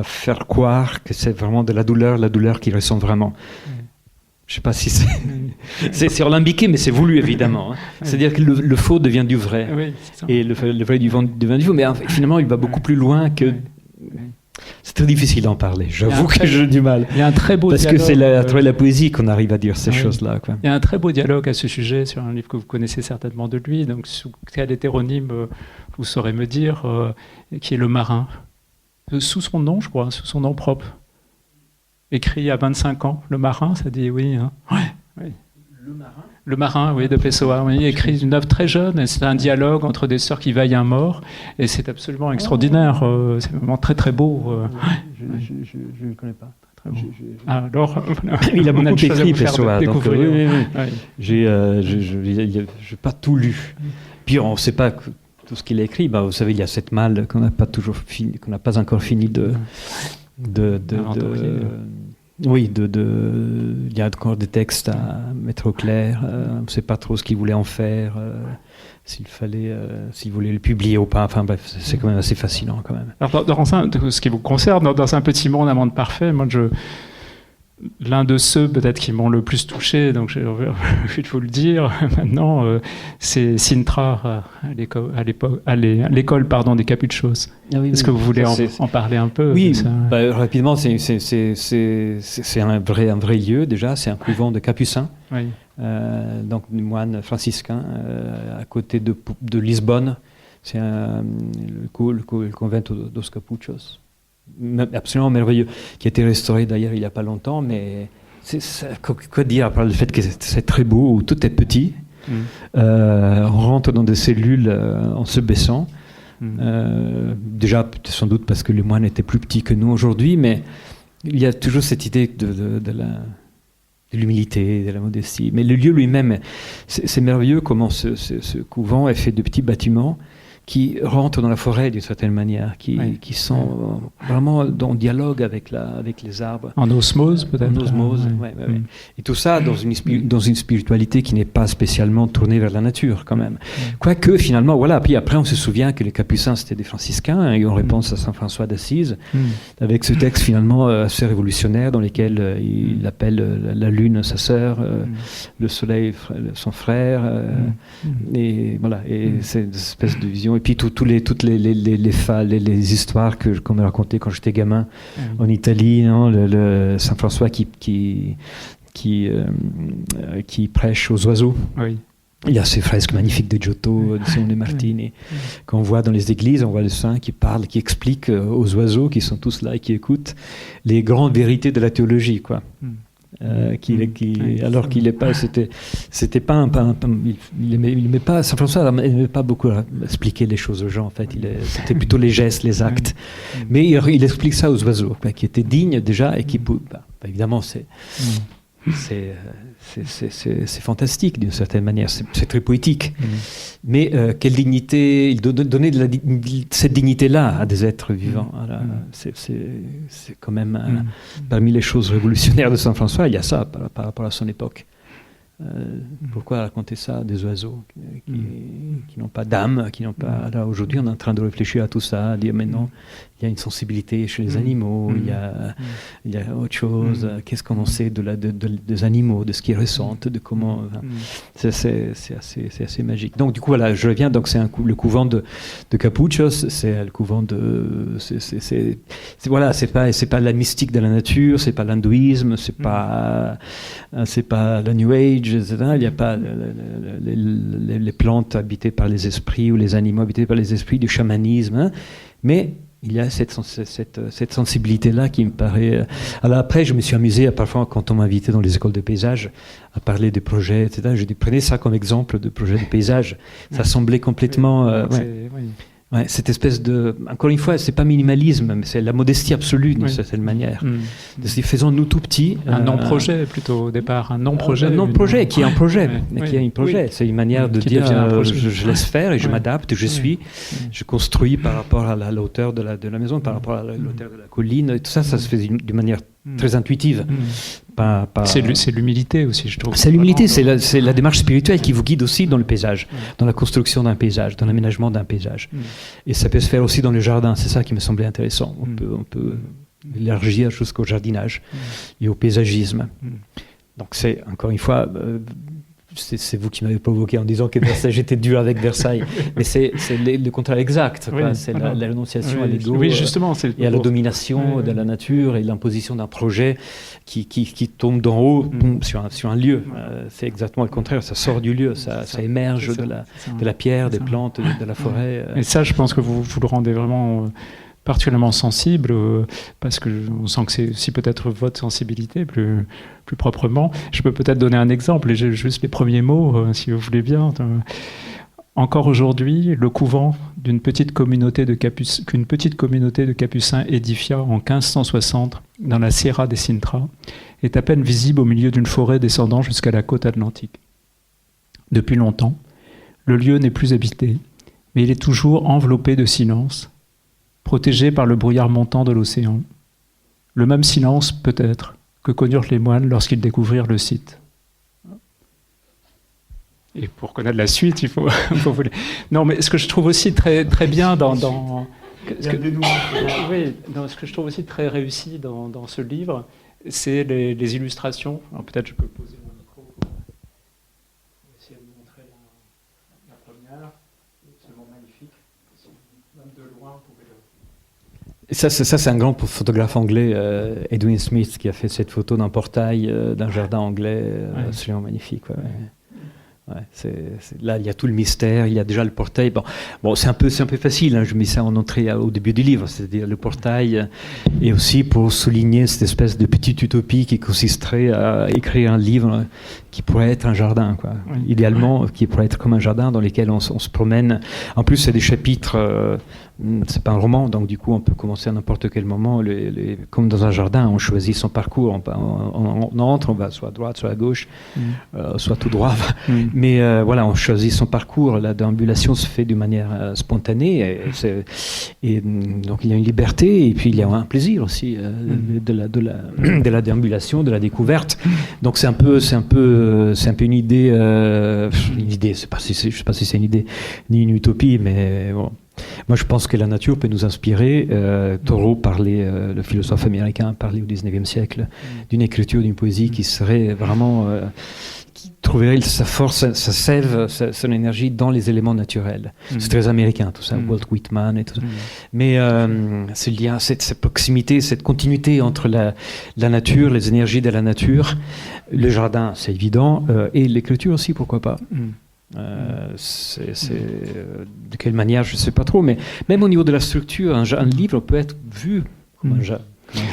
faire croire que c'est vraiment de la douleur qu'il ressent vraiment. Oui. Je ne sais pas si c'est alambiqué, mais c'est voulu, évidemment. Hein. Oui. C'est-à-dire que le faux devient du vrai. Oui, et le vrai devient du faux. Mais finalement, il va beaucoup plus loin que... C'est très difficile d'en parler. J'avoue que j'ai du mal. Il y a un très beau dialogue. Parce que c'est à travers la poésie qu'on arrive à dire ces choses-là. Quoi. Il y a un très beau dialogue à ce sujet sur un livre que vous connaissez certainement de lui. Donc, sous quel hétéronyme vous saurez me dire, qui est Le Marin. Sous son nom, je crois, sous son nom propre. Écrit à 25 ans, Le Marin, ça dit oui. Hein. Oui. Le Marin, oui, de Pessoa. Oui, écrit une œuvre très jeune, et c'est un dialogue entre des sœurs qui veillent un mort, et c'est absolument extraordinaire. C'est vraiment très très beau. Je ne le connais pas. Très beau. Alors, il a beaucoup écrit, Pessoa. Donc, oui. J'ai pas tout lu. Puis on ne sait pas tout ce qu'il a écrit. Bah, vous savez, il y a cette malle qu'on n'a pas encore fini de oui, il y a encore des textes à mettre au clair. On ne sait pas trop ce qu'il voulait en faire, s'il voulait le publier ou pas. Enfin bref, c'est quand même assez fascinant quand même. Alors, dans ce qui vous concerne, dans Un petit monde, un monde parfait, moi l'un de ceux peut-être qui m'ont le plus touché, donc j'ai envie de vous le dire maintenant, c'est Sintra à l'école des Capuchos. Ah oui, Est-ce que vous voulez en parler un peu? Oui, rapidement, c'est un vrai lieu déjà, c'est un couvent de capucins, oui. Donc des moines franciscains à côté de Lisbonne, c'est le convento dos Capuchos. Absolument merveilleux, qui a été restauré d'ailleurs il n'y a pas longtemps, mais quoi dire à part le fait que c'est très beau, où tout est petit, on rentre dans des cellules en se baissant, déjà sans doute parce que les moines étaient plus petits que nous aujourd'hui, mais il y a toujours cette idée de l'humilité, de la modestie, mais le lieu lui-même, c'est merveilleux comment ce couvent est fait de petits bâtiments qui rentrent dans la forêt d'une certaine manière, qui sont vraiment en dialogue avec les arbres. En osmose peut-être. En osmose, oui. Et tout ça dans une spiritualité qui n'est pas spécialement tournée vers la nature quand même. Quoique finalement, voilà, puis après on se souvient que les Capucins c'était des franciscains, et on repense à Saint François d'Assise, avec ce texte finalement assez révolutionnaire dans lequel il appelle la lune sa sœur, le soleil son frère, et voilà, et c'est une espèce de vision. Et puis toutes les histoires qu'on m'a racontées quand j'étais gamin en Italie, non, le Saint François qui prêche aux oiseaux. Oui. Il y a ces fresques magnifiques de Giotto, de Simone Martini. Quand on voit dans les églises, on voit le saint qui parle, qui explique aux oiseaux qui sont tous là et qui écoutent les grandes vérités de la théologie, quoi. Alors qu'il n'est pas, c'était pas il aimait pas, Saint François n'aimait pas beaucoup expliquer les choses aux gens, en fait, c'était plutôt les gestes, les actes, mais il explique ça aux oiseaux, quoi, qui étaient dignes déjà et qui, évidemment, c'est fantastique d'une certaine manière, c'est très poétique, mais quelle dignité, il donner cette dignité-là à des êtres vivants. Voilà. C'est quand même parmi les choses révolutionnaires de Saint François, il y a ça par rapport à son époque. Pourquoi raconter ça à des oiseaux qui n'ont pas d'âme, qui n'ont pas... Là, aujourd'hui, on est en train de réfléchir à tout ça, à dire, mais non, il y a une sensibilité chez les animaux, il y a autre chose. Qu'est-ce qu'on en sait des animaux, de ce qu'ils ressentent, de comment... C'est assez magique. Donc, du coup, voilà, je reviens. Donc, c'est le couvent de Capuchos. C'est le couvent de... Voilà, c'est pas la mystique de la nature, c'est pas l'hindouisme, c'est pas la New Age, etc. Il n'y a pas les plantes habitées par les esprits ou les animaux habités par les esprits du chamanisme, hein. Mais il y a cette sensibilité-là qui me paraît... Alors après, je me suis amusé, parfois, quand on m'invitait dans les écoles de paysage, à parler des projets, etc. Je dis, prenez ça comme exemple de projet de paysage. Ça semblait complètement... Ouais, cette espèce de... Encore une fois, c'est pas minimalisme, mais c'est la modestie absolue d'une certaine manière. Faisons-nous tout petits. Un non-projet plutôt au départ, un non-projet. Un non-projet qui est un projet. Qui est un projet. C'est une manière de dire je laisse faire et je m'adapte, je construis par rapport à la hauteur de la maison, par rapport à la hauteur de la colline. Et tout ça, ça se fait d'une manière très intuitive. C'est l'humilité aussi, je trouve. C'est l'humilité, c'est la démarche spirituelle qui vous guide aussi dans le paysage, dans la construction d'un paysage, dans l'aménagement d'un paysage. Et ça peut se faire aussi dans le jardin, c'est ça qui me semblait intéressant. On peut élargir jusqu'au jardinage et au paysagisme. Donc c'est, encore une fois... c'est vous qui m'avez provoqué en disant que Versailles était dur avec Versailles, mais c'est le contraire exact. C'est la renonciation à l'ego et à la domination de la nature et l'imposition d'un projet qui tombe d'en haut sur un lieu. C'est exactement le contraire, ça sort du lieu, ça émerge de la pierre, des plantes, de la forêt. Et ça, je pense que vous le rendez vraiment... particulièrement sensible, parce qu'on sent que c'est aussi peut-être votre sensibilité plus proprement. Je peux peut-être donner un exemple, et j'ai juste les premiers mots, si vous voulez bien. Encore aujourd'hui, le couvent qu'une petite communauté de capucins édifia en 1560 dans la Sierra de Sintra est à peine visible au milieu d'une forêt descendant jusqu'à la côte atlantique. Depuis longtemps, le lieu n'est plus habité, mais il est toujours enveloppé de silence, protégé par le brouillard montant de l'océan. Le même silence, peut-être, que connurent les moines lorsqu'ils découvrirent le site. Et pour connaître la suite, il faut Non, mais ce que je trouve aussi très, très bien ce que je trouve aussi très réussi dans ce livre, c'est les illustrations. Alors peut-être je peux poser mon micro pour essayer de montrer la première. C'est absolument magnifique. Même de loin, vous pouvez le... Ça, c'est un grand photographe anglais, Edwin Smith, qui a fait cette photo d'un portail d'un jardin anglais absolument magnifique. Là, il y a tout le mystère, il y a déjà le portail. Bon, c'est un peu facile, hein, je mets ça en entrée au début du livre, c'est-à-dire le portail, et aussi pour souligner cette espèce de petite utopie qui consisterait à écrire un livre qui pourrait être un jardin, quoi. Idéalement, qui pourrait être comme un jardin dans lequel on se promène. En plus, c'est des chapitres... c'est pas un roman, donc du coup on peut commencer à n'importe quel moment, comme dans un jardin, on choisit son parcours, on entre, on va soit à droite, soit à gauche, soit tout droit, mais voilà, on choisit son parcours, la déambulation se fait d'une manière spontanée, et donc il y a une liberté, et puis il y a un plaisir aussi de la déambulation, de la découverte, donc c'est un peu une idée, je sais pas si c'est une idée, ni une utopie, mais bon. Moi, je pense que la nature peut nous inspirer. Thoreau parlait, le philosophe américain, parlait au XIXe siècle d'une écriture, d'une poésie qui serait vraiment, qui trouverait sa force, sa sève, son énergie dans les éléments naturels. C'est très américain, tout ça, Walt Whitman et tout ça. Mais ce lien, cette proximité, cette continuité entre la nature, les énergies de la nature, le jardin, c'est évident, et l'écriture aussi, pourquoi pas. De quelle manière, je ne sais pas trop, mais même au niveau de la structure, un livre peut être vu comme un jardin.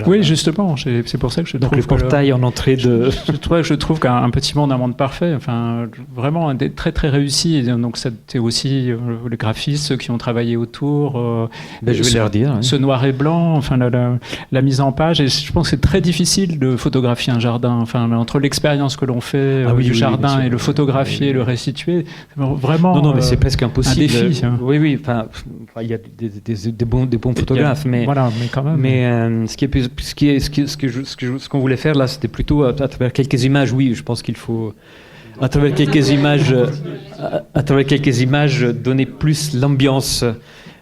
Oui, justement, c'est pour ça que je trouve le portail en entrée de... Je trouve qu'un petit monde, un monde parfait, enfin, vraiment très très réussi. Donc c'est aussi les graphistes, ceux qui ont travaillé autour. Je vais leur dire. Ce noir et blanc, enfin la mise en page. Et je pense que c'est très difficile de photographier un jardin. Enfin, entre l'expérience que l'on fait du jardin et le photographier, le restituer, vraiment. Non, mais c'est presque impossible. Un défi. Oui. Enfin, il y a des bons photographes, mais voilà, mais quand même. Mais ce qu'on voulait faire là, c'était plutôt à travers quelques images. Oui, je pense qu'il faut à travers quelques images, donner plus l'ambiance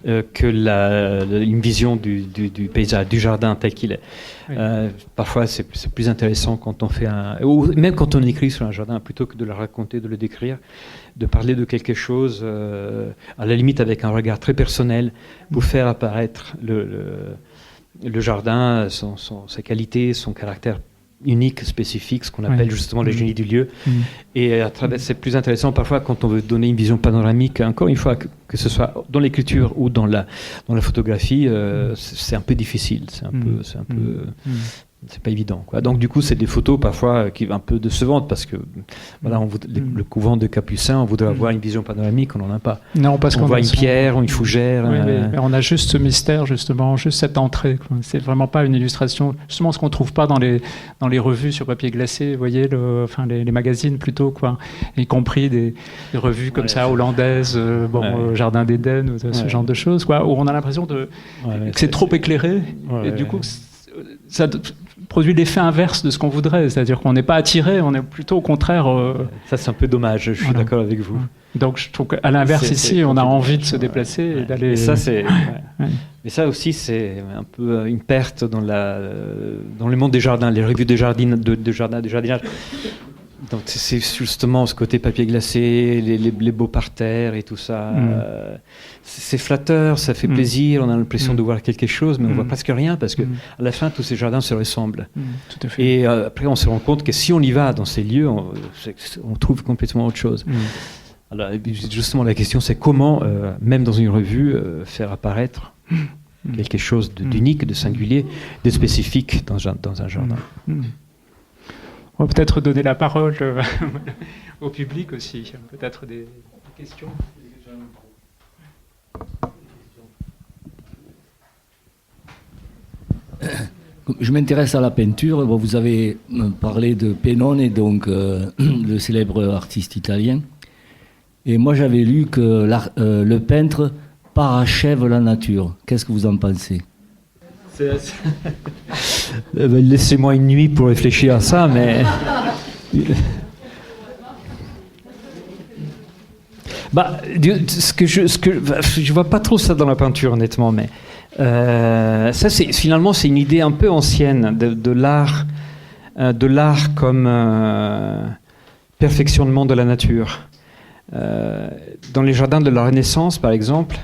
que une vision du paysage, du jardin tel qu'il est. Oui. Parfois, c'est plus intéressant quand on fait ou même quand on écrit sur un jardin, plutôt que de le raconter, de le décrire, de parler de quelque chose, à la limite avec un regard très personnel, pour faire apparaître le jardin, sa qualité, son caractère unique, spécifique, ce qu'on appelle justement le génie du lieu. Et à travers, c'est plus intéressant parfois quand on veut donner une vision panoramique, encore une fois, que ce soit dans l'écriture ou dans la photographie, c'est un peu difficile, c'est pas évident, quoi. Donc du coup, c'est des photos parfois qui un peu décevantes parce que voilà, le couvent de Capucins, on voudrait avoir une vision panoramique, on n'en a pas. Non, parce qu'on voit une pierre, une fougère. Oui, mais on a juste ce mystère, justement, juste cette entrée, quoi. C'est vraiment pas une illustration, justement ce qu'on trouve pas dans les revues sur papier glacé, vous voyez, les magazines plutôt, quoi, y compris des revues comme ça hollandaises, Jardin d'Éden ou ce genre de choses, quoi, où on a l'impression que c'est trop éclairé et du coup ça produit l'effet inverse de ce qu'on voudrait, c'est-à-dire qu'on n'est pas attiré, on est plutôt au contraire... Ça, c'est un peu dommage, je suis d'accord avec vous. Donc, je trouve qu'à l'inverse, ici, on a envie de se déplacer et d'aller... Et ça, mais ça aussi, c'est un peu une perte dans le monde des jardins, les revues de jardinage. Donc, c'est justement ce côté papier glacé, les beaux parterres et tout ça. C'est flatteur, ça fait plaisir, on a l'impression de voir quelque chose, mais on voit presque rien parce que à la fin, tous ces jardins se ressemblent. Tout à fait. Et après, on se rend compte que si on y va dans ces lieux, on trouve complètement autre chose. Alors, justement, la question, c'est comment, même dans une revue, faire apparaître quelque chose d'unique, de singulier, de spécifique dans un jardin. On va peut-être donner la parole au public aussi. Peut-être des questions. Je m'intéresse à la peinture. Bon, vous avez parlé de Pennone, donc le célèbre artiste italien. Et moi, j'avais lu que le peintre parachève la nature. Qu'est-ce que vous en pensez ? Laissez-moi une nuit pour réfléchir à ça, mais... je vois pas trop ça dans la peinture, honnêtement, mais ça, finalement, c'est une idée un peu ancienne de l'art comme perfectionnement de la nature. Dans les jardins de la Renaissance, par exemple,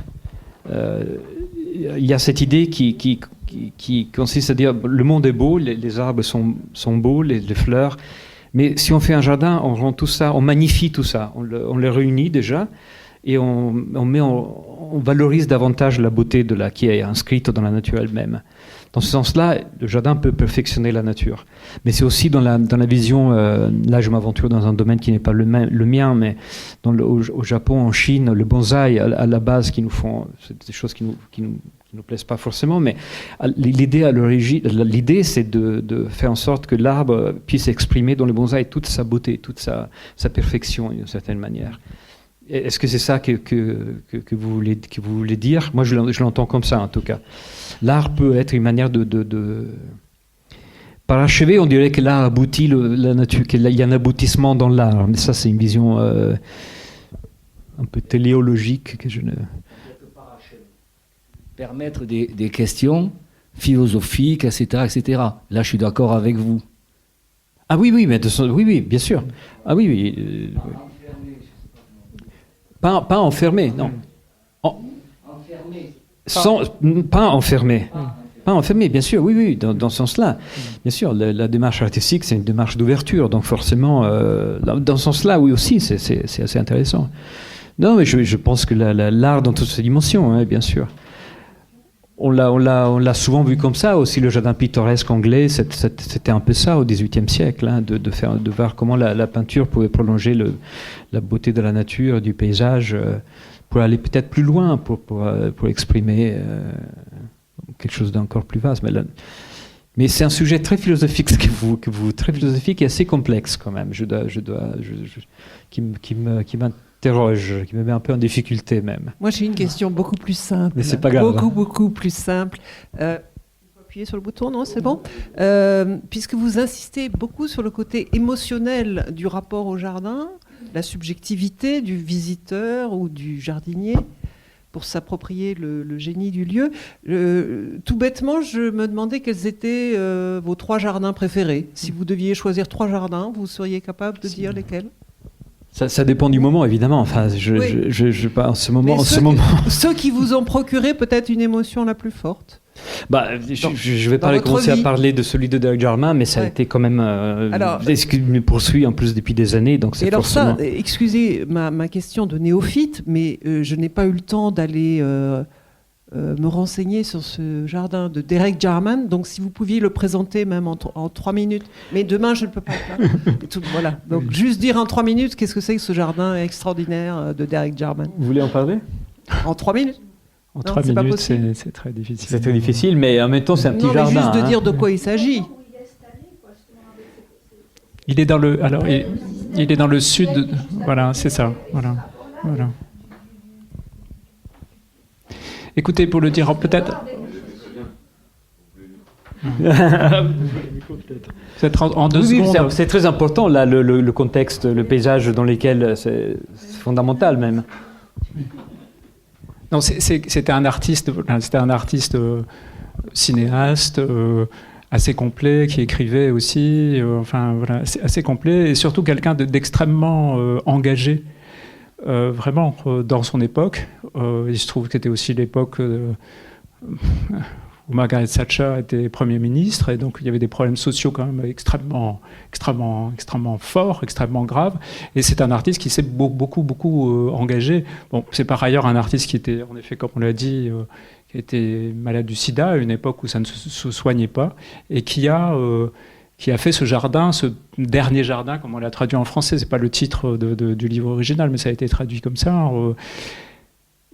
il y a cette idée qui consiste à dire le monde est beau, les arbres sont beaux, les fleurs, mais si on fait un jardin, on rend tout ça, on magnifie tout ça, on le réunit déjà et on valorise davantage la beauté qui est inscrite dans la nature elle-même. Dans ce sens-là, le jardin peut perfectionner la nature. Mais c'est aussi dans la vision, là je m'aventure dans un domaine qui n'est pas le mien, mais au Japon, en Chine, le bonsaï à la base c'est des choses qui nous plaisent pas forcément, mais l'idée à l'origine, c'est de faire en sorte que l'arbre puisse exprimer dans le bonsaï toute sa beauté, toute sa perfection d'une certaine manière. Est-ce que c'est ça que vous voulez dire ? Moi, je l'entends comme ça, en tout cas. L'art peut être une manière de parachever. On dirait que l'art aboutit la nature, qu'il y a un aboutissement dans l'art. Mais ça, c'est une vision un peu téléologique que je ne... Permettre des questions philosophiques, etc., etc. Là, je suis d'accord avec vous. Ah oui, oui, bien sûr. Ah oui. Pas enfermé, non. Pas enfermé. Pas enfermé, bien sûr, oui, dans ce sens-là. Bien sûr, la démarche artistique, c'est une démarche d'ouverture, donc forcément, dans ce sens-là, oui aussi, c'est assez intéressant. Non, mais je pense que l'art dans toutes ses dimensions, hein, bien sûr. On l'a souvent vu comme ça aussi, le jardin pittoresque anglais, c'était un peu ça au XVIIIe siècle, hein, de voir comment la peinture pouvait prolonger la beauté de la nature, du paysage, pour aller peut-être plus loin, pour exprimer quelque chose d'encore plus vaste. Mais c'est un sujet très philosophique, très philosophique et assez complexe quand même, qui m'interroge, qui me met un peu en difficulté même. Moi, j'ai une question beaucoup plus simple. Mais c'est pas grave. Beaucoup plus simple. appuyer sur le bouton, non, c'est bon. Puisque vous insistez beaucoup sur le côté émotionnel du rapport au jardin, la subjectivité du visiteur ou du jardinier pour s'approprier le génie du lieu. Tout bêtement, je me demandais quels étaient vos 3 jardins préférés. Si vous deviez choisir 3 jardins, vous seriez capable de dire lesquels ? Ça dépend du moment, évidemment. Enfin, en ce moment, ceux qui vous ont procuré peut-être une émotion la plus forte. Je vais pas commencer à parler de celui de Derek Jarman, mais ça a été quand même ce qui me poursuit en plus depuis des années. Donc c'est forcément... excusez ma question de néophyte, mais je n'ai pas eu le temps d'aller me renseigner sur ce jardin de Derek Jarman. Donc si vous pouviez le présenter même en 3 minutes. Mais demain, je ne peux pas le faire. Voilà. Donc juste dire en 3 minutes, qu'est-ce que c'est que ce jardin extraordinaire de Derek Jarman ? Vous voulez en parler ? En 3 minutes ? En 3 minutes, c'est très difficile. C'est très difficile, mais en même temps, c'est un petit jardin. Juste de dire de quoi il s'agit. Il est dans le, il est dans le sud. Voilà, c'est ça. Voilà. Écoutez, pour le dire peut-être. Peut-être en 2 secondes. C'est très important là, le contexte, le paysage dans lequel c'est fondamental même. Non, c'était un artiste cinéaste assez complet, qui écrivait aussi, assez complet, et surtout quelqu'un d'extrêmement engagé, vraiment, dans son époque. Il se trouve que c'était aussi l'époque où Margaret Thatcher était Premier ministre, et donc il y avait des problèmes sociaux quand même extrêmement forts, extrêmement graves. Et c'est un artiste qui s'est beaucoup engagé. Bon, c'est par ailleurs un artiste qui était, en effet, comme on l'a dit, qui était malade du sida à une époque où ça ne se soignait pas, et qui a fait ce jardin, ce dernier jardin, comme on l'a traduit en français. C'est pas le titre du livre original, mais ça a été traduit comme ça.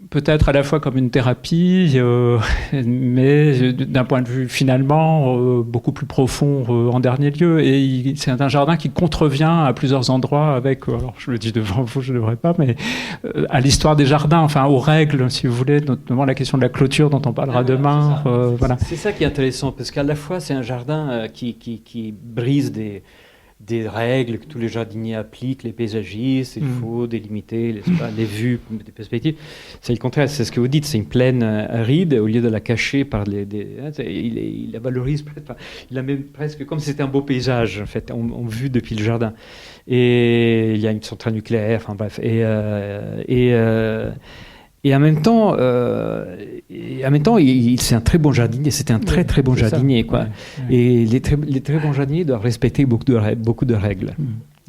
Peut-être à la fois comme une thérapie, mais d'un point de vue finalement beaucoup plus profond en dernier lieu. Et c'est un jardin qui contrevient à plusieurs endroits avec, alors je le dis devant vous, je ne devrais pas, mais à l'histoire des jardins, enfin aux règles, si vous voulez, notamment la question de la clôture dont on parlera demain. Voilà. C'est ça qui est intéressant, parce qu'à la fois c'est un jardin qui brise des règles que tous les jardiniers appliquent, les paysagistes, il faut délimiter les vues, des perspectives. C'est le contraire, c'est ce que vous dites, c'est une plaine aride, au lieu de la cacher par il la valorise, il la met presque comme si c'était un beau paysage, en fait, en vue depuis le jardin. Et il y a une centrale nucléaire, enfin bref. Et en même temps, c'est un très bon jardinier. C'était un très très bon jardinier, quoi. Ouais. Et les très bons jardiniers doivent respecter beaucoup de règles.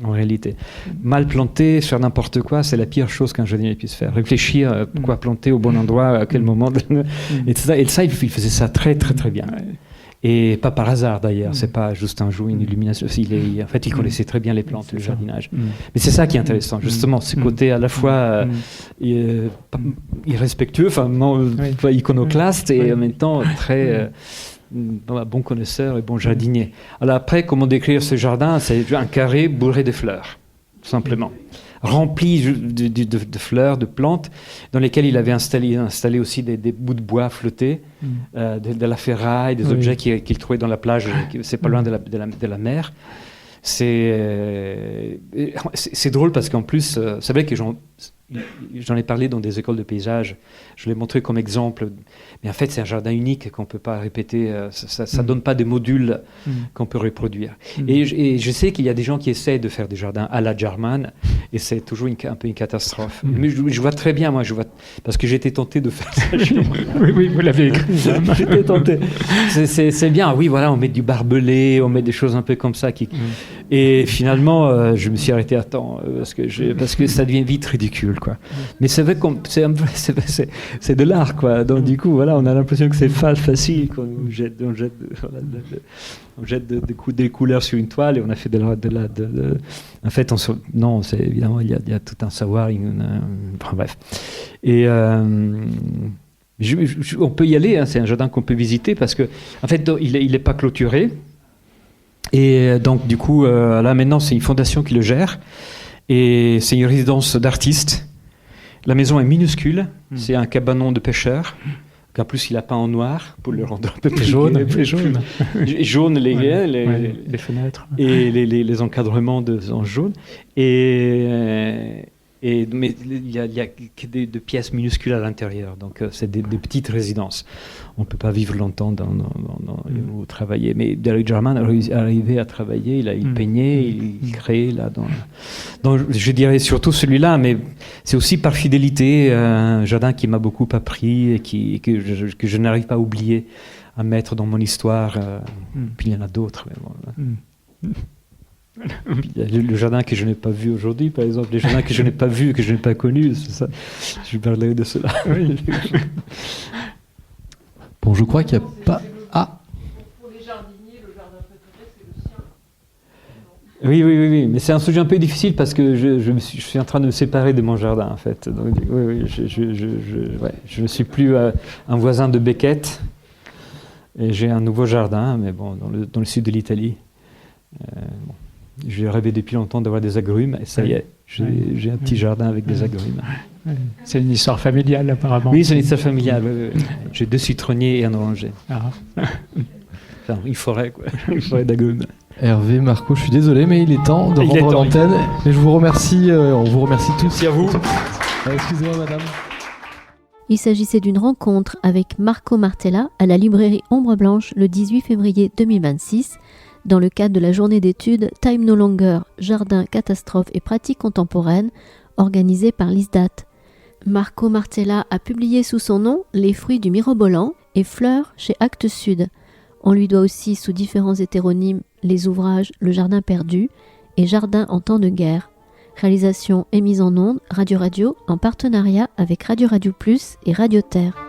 En réalité, mal planter, faire n'importe quoi, c'est la pire chose qu'un jardinier puisse faire. Réfléchir quoi planter au bon endroit, à quel moment. Et ça, il faisait ça très très très bien. Ouais. Et pas par hasard d'ailleurs, c'est pas juste un jour une illumination. En fait, il connaissait très bien les plantes, le jardinage. Mais c'est ça qui est intéressant, justement, ce côté à la fois irrespectueux, pas iconoclaste, et en même temps très bon connaisseur et bon jardinier. Alors après, comment décrire ce jardin ? C'est un carré bourré de fleurs, tout simplement. Rempli de fleurs, de plantes, dans lesquelles il avait installé aussi des bouts de bois flottés, de la ferraille, des objets qu'il trouvait dans la plage, c'est pas loin de la mer. C'est drôle parce qu'en plus, c'est vrai que j'en ai parlé dans des écoles de paysage, je l'ai montré comme exemple, mais en fait c'est un jardin unique qu'on ne peut pas répéter, ça ne donne pas des modules qu'on peut reproduire. Et je sais qu'il y a des gens qui essaient de faire des jardins à la Jarman, et c'est toujours un peu une catastrophe. Mais je vois très bien, moi, parce que j'étais tenté de faire ça chez moi. Oui, vous l'avez écrit. J'étais tenté. C'est bien, oui, voilà, on met du barbelé, on met des choses un peu comme ça. Et finalement, je me suis arrêté à temps, parce que ça devient vite ridicule. Quoi. Mais c'est vrai que c'est de l'art, quoi. Donc du coup, voilà, on a l'impression que c'est facile, qu'on jette des couleurs sur une toile et on a fait en fait, non, c'est évidemment il y a tout un savoir, bref. Et on peut y aller, hein, c'est un jardin qu'on peut visiter parce que en fait, il n'est pas clôturé. Et donc du coup, là maintenant, c'est une fondation qui le gère. Et c'est une résidence d'artistes. La maison est minuscule, c'est un cabanon de pêcheurs, En plus, il a peint en noir pour le rendre un peu plus jaune. Jaune les fenêtres. Et les encadrements en jaune. Mais il y a que des pièces minuscules à l'intérieur. Donc, c'est des petites résidences. On ne peut pas vivre longtemps ou travailler. Mais Derek Jarman arrivait à travailler. Il peignait, il créait là. Je dirais surtout celui-là, mais c'est aussi par fidélité un jardin qui m'a beaucoup appris et que je n'arrive pas à oublier, à mettre dans mon histoire. Puis il y en a d'autres. Mais bon, le jardin que je n'ai pas vu aujourd'hui, par exemple, les jardins que je n'ai pas vus, que je n'ai pas connus, c'est ça. Je parlerai de cela. Oui. Bon, je crois qu'il n'y a pas... Ah, Pour les jardiniers, le jardin préféré, c'est le sien. Oui, mais c'est un sujet un peu difficile parce que je suis en train de me séparer de mon jardin, en fait. Donc, je ne suis plus un voisin de Beckett et j'ai un nouveau jardin, mais bon, dans le sud de l'Italie. J'ai rêvé depuis longtemps d'avoir des agrumes et ça y est, j'ai un petit jardin avec des agrumes. C'est une histoire familiale, apparemment. Oui, c'est une histoire familiale. Oui. J'ai 2 citronniers et un oranger. Enfin, une forêt, quoi. Une forêt d'agrumes. Hervé, Marco, je suis désolé, mais il est temps de rendre l'antenne. Et je vous remercie, on vous remercie tous. Merci à vous. Excusez-moi, madame. Il s'agissait d'une rencontre avec Marco Martella à la librairie Ombre Blanche le 18 février 2026, dans le cadre de la journée d'études Time No Longer, Jardin, Catastrophes et Pratiques Contemporaines, organisée par l'ISDAT. Marco Martella a publié sous son nom Les fruits du mirobolant et Fleurs chez Actes Sud. On lui doit aussi sous différents hétéronymes les ouvrages Le Jardin perdu et Jardin en temps de guerre. Réalisation et mise en onde Radio en partenariat avec Radio Plus et Radio Terre.